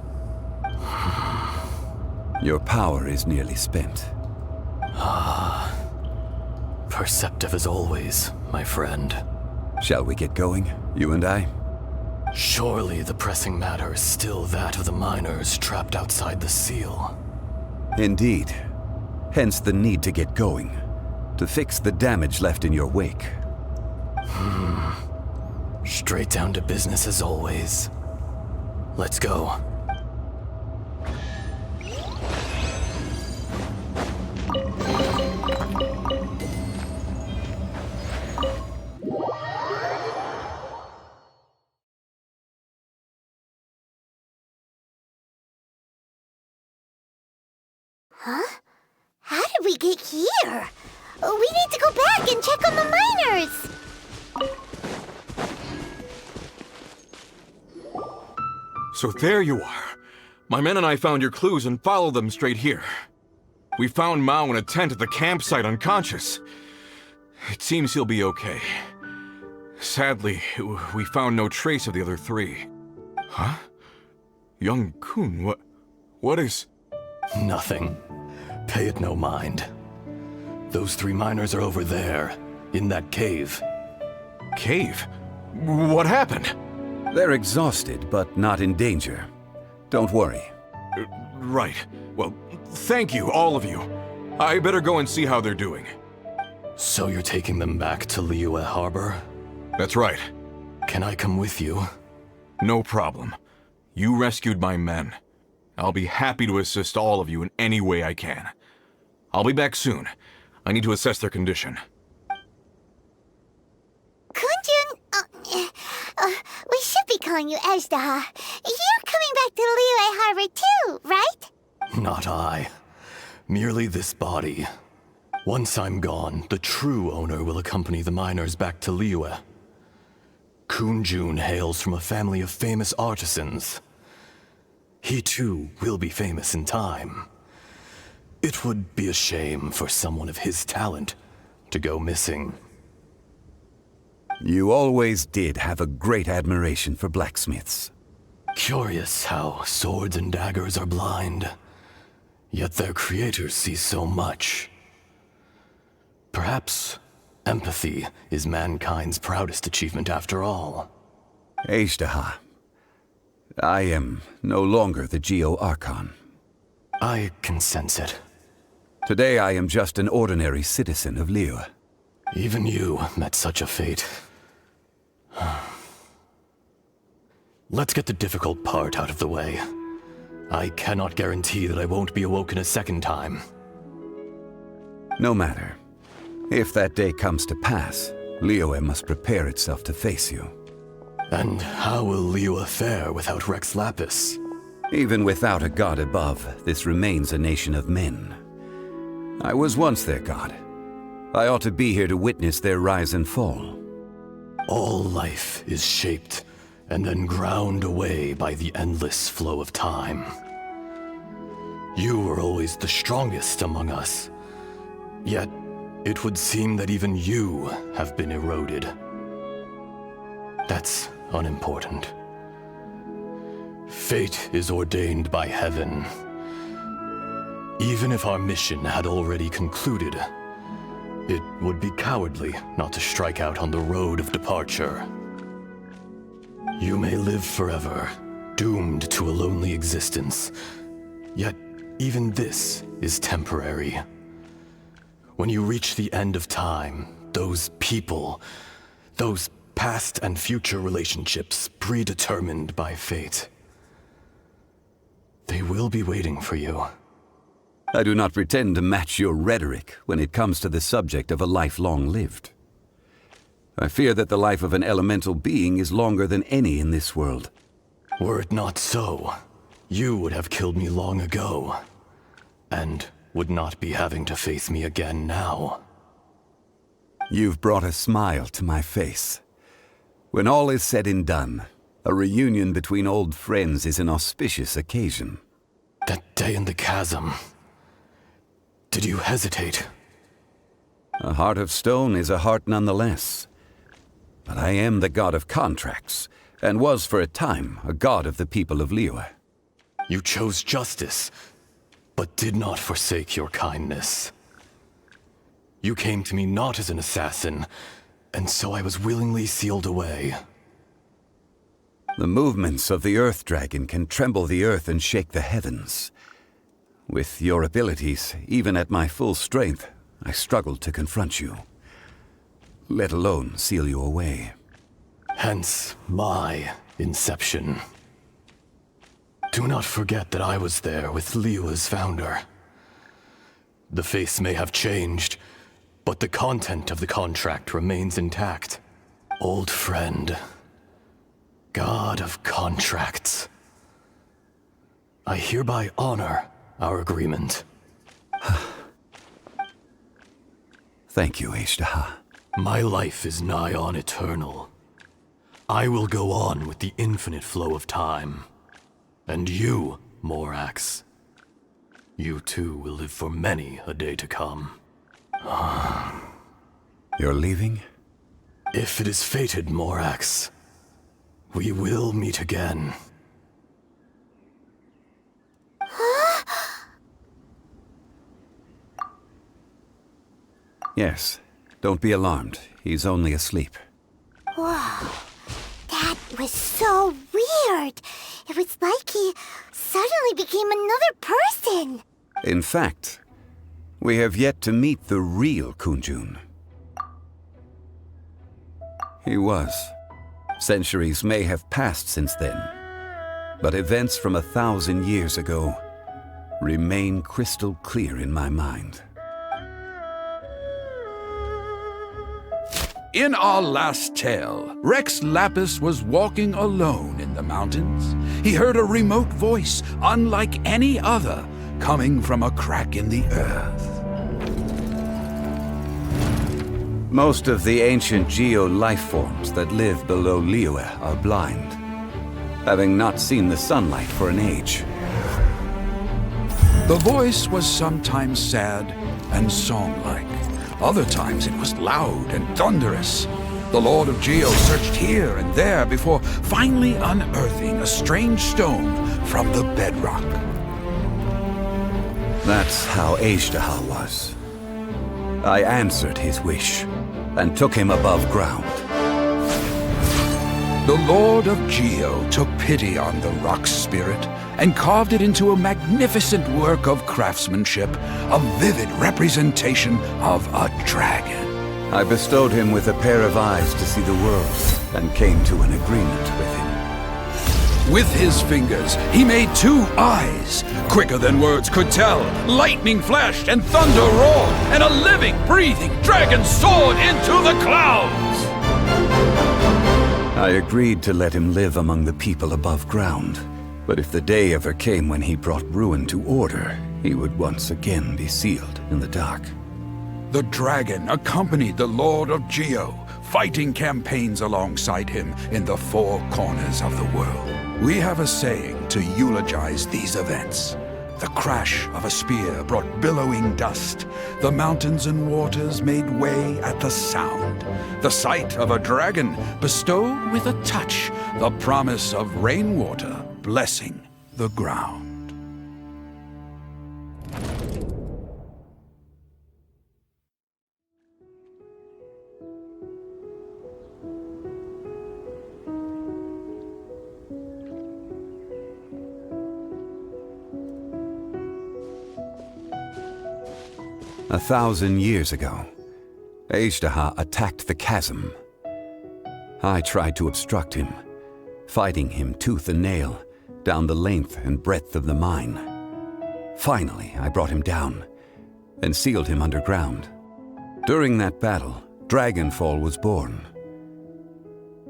Your power is nearly spent. Perceptive as always, my friend. Shall we get going, you and I? Surely the pressing matter is still that of the miners trapped outside the seal. Indeed. Hence the need to get going, to fix the damage left in your wake. Straight down to business as always. Let's go. Huh? How did we get here? We need to go back and check on the miners! So there you are. My men and I found your clues and followed them straight here. We found Mao in a tent at the campsite unconscious. It seems he'll be okay. Sadly, we found no trace of the other three. Huh? Young Kun, what is... Nothing. Pay it no mind. Those three miners are over there, in that cave. Cave? What happened? They're exhausted, but not in danger. Don't worry. Right. Well, thank you, all of you. I better go and see how they're doing. So you're taking them back to Liyue Harbor? That's right. Can I come with you? No problem. You rescued my men. I'll be happy to assist all of you in any way I can. I'll be back soon. I need to assess their condition. Kunjun, we should be calling you Ajda. You're coming back to Liyue Harbor too, right? Not I. Merely this body. Once I'm gone, the true owner will accompany the miners back to Liyue. Kunjun hails from a family of famous artisans. He too will be famous in time. It would be a shame for someone of his talent to go missing. You always did have a great admiration for blacksmiths. Curious how swords and daggers are blind, yet their creators see so much. Perhaps empathy is mankind's proudest achievement after all. Ajda, I am no longer the Geo-Archon. I can sense it. Today I am just an ordinary citizen of Liyue. Even you met such a fate. Let's get the difficult part out of the way. I cannot guarantee that I won't be awoken a second time. No matter. If that day comes to pass, Liyue must prepare itself to face you. And how will Liyue fare without Rex Lapis? Even without a god above, this remains a nation of men. I was once their god. I ought to be here to witness their rise and fall. All life is shaped and then ground away by the endless flow of time. You were always the strongest among us, yet it would seem that even you have been eroded. That's unimportant. Fate is ordained by heaven. Even if our mission had already concluded, it would be cowardly not to strike out on the road of departure. You may live forever, doomed to a lonely existence, yet even this is temporary. When you reach the end of time, those people, those past and future relationships predetermined by fate, they will be waiting for you. I do not pretend to match your rhetoric when it comes to the subject of a life long lived. I fear that the life of an elemental being is longer than any in this world. Were it not so, you would have killed me long ago. and would not be having to face me again now. You've brought a smile to my face. When all is said and done, a reunion between old friends is an auspicious occasion. That day in the chasm. Did you hesitate? A heart of stone is a heart nonetheless. But I am the god of contracts, and was for a time a god of the people of Liyue. You chose justice, but did not forsake your kindness. You came to me not as an assassin, and so I was willingly sealed away. The movements of the Earth Dragon can tremble the earth and shake the heavens. With your abilities, even at my full strength, I struggled to confront you, let alone seal you away. Hence my inception. Do not forget that I was there with Liyue's founder. The face may have changed, but the content of the contract remains intact. Old friend, god of contracts. I hereby honor our agreement. Thank you, Ishtaha. My life is nigh on eternal. I will go on with the infinite flow of time. And you, Morax, you too will live for many a day to come. You're leaving? If it is fated, Morax, we will meet again. Yes. Don't be alarmed. He's only asleep. Whoa. That was so weird. It was like he suddenly became another person. In fact, we have yet to meet the real Kunjun. He was. Centuries may have passed since then, but events from 1,000 years ago remain crystal clear in my mind. In our last tale, Rex Lapis was walking alone in the mountains. He heard a remote voice, unlike any other, coming from a crack in the earth. Most of the ancient geo life forms that live below Liyue are blind, having not seen the sunlight for an age. The voice was sometimes sad and song-like. Other times it was loud and thunderous. The Lord of Geo searched here and there before finally unearthing a strange stone from the bedrock. That's how Ishtaha was. I answered his wish and took him above ground. The Lord of Geo took pity on the rock spirit and carved it into a magnificent work of craftsmanship, a vivid representation of a dragon. I bestowed him with a pair of eyes to see the world and came to an agreement with him. With his fingers, he made 2 eyes. Quicker than words could tell, lightning flashed and thunder roared, and a living, breathing dragon soared into the clouds. I agreed to let him live among the people above ground. But if the day ever came when he brought ruin to order, he would once again be sealed in the dark. The dragon accompanied the Lord of Geo, fighting campaigns alongside him in the 4 corners of the world. We have a saying to eulogize these events. The crash of a spear brought billowing dust. The mountains and waters made way at the sound. The sight of a dragon bestowed with a touch the promise of rainwater blessing the ground. A 1,000 years ago, Ishtaha attacked the chasm. I tried to obstruct him, fighting him tooth and nail down the length and breadth of the mine. Finally, I brought him down and sealed him underground. During that battle, Dragonfall was born.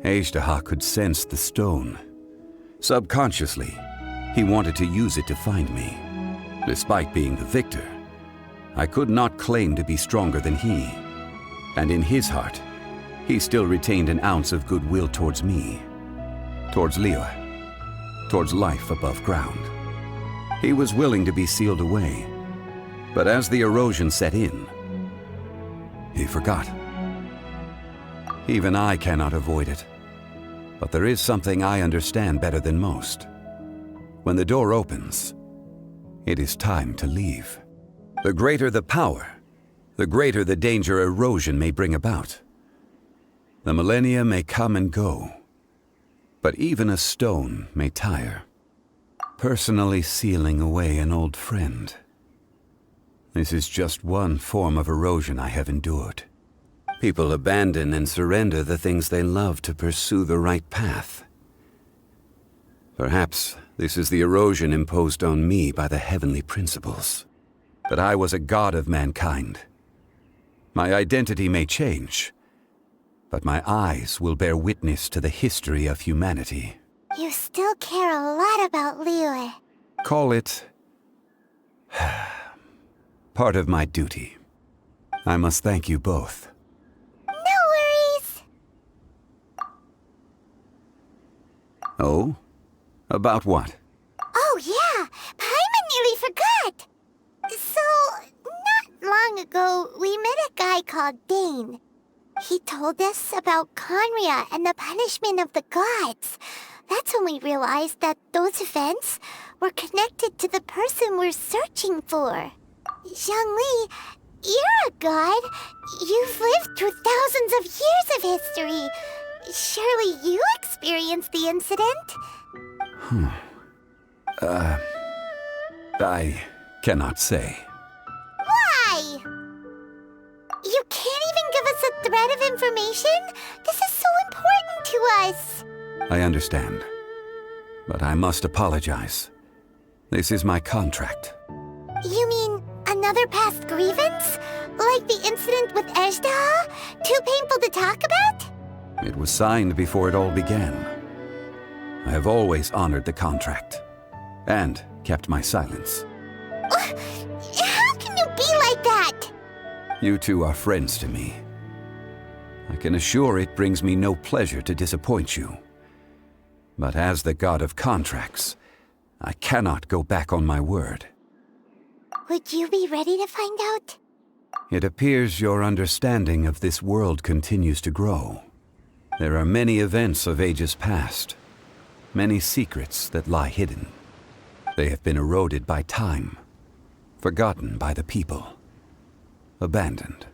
Ishtaha could sense the stone. Subconsciously, he wanted to use it to find me. Despite being the victor, I could not claim to be stronger than he. And in his heart, he still retained an ounce of goodwill towards me, towards Liyue, towards life above ground. He was willing to be sealed away, but as the erosion set in, he forgot. Even I cannot avoid it, but there is something I understand better than most. When the door opens, it is time to leave. The greater the power, the greater the danger erosion may bring about. The millennia may come and go, but even a stone may tire. Personally sealing away an old friend. This is just one form of erosion I have endured. People abandon and surrender the things they love to pursue the right path. Perhaps this is the erosion imposed on me by the heavenly principles. But I was a god of mankind. My identity may change, but my eyes will bear witness to the history of humanity. You still care a lot about Liyue. Call it part of my duty. I must thank you both. No worries. Oh? About what? Oh yeah, Paimon nearly forgot. So, not long ago, we met a guy called Dane. He told us about Conria and the punishment of the gods. That's when we realized that those events were connected to the person we're searching for. Zhongli, you're a god. You've lived through thousands of years of history. Surely you experienced the incident? I cannot say. Why? You can't even give us a thread of information? This is so important to us. I understand, but I must apologize. This is my contract. You mean another past grievance? Like the incident with Ejda? Too painful to talk about? It was signed before it all began. I have always honored the contract, and kept my silence. How can you be like that? You two are friends to me. I can assure it brings me no pleasure to disappoint you. But as the god of contracts, I cannot go back on my word. Would you be ready to find out? It appears your understanding of this world continues to grow. There are many events of ages past, many secrets that lie hidden. They have been eroded by time, forgotten by the people, abandoned.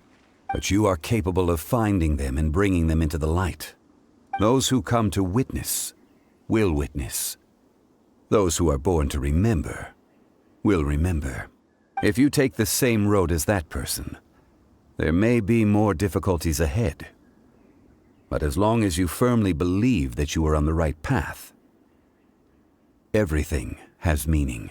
But you are capable of finding them and bringing them into the light. Those who come to witness will witness. Those who are born to remember will remember. If you take the same road as that person, there may be more difficulties ahead. But as long as you firmly believe that you are on the right path, everything has meaning.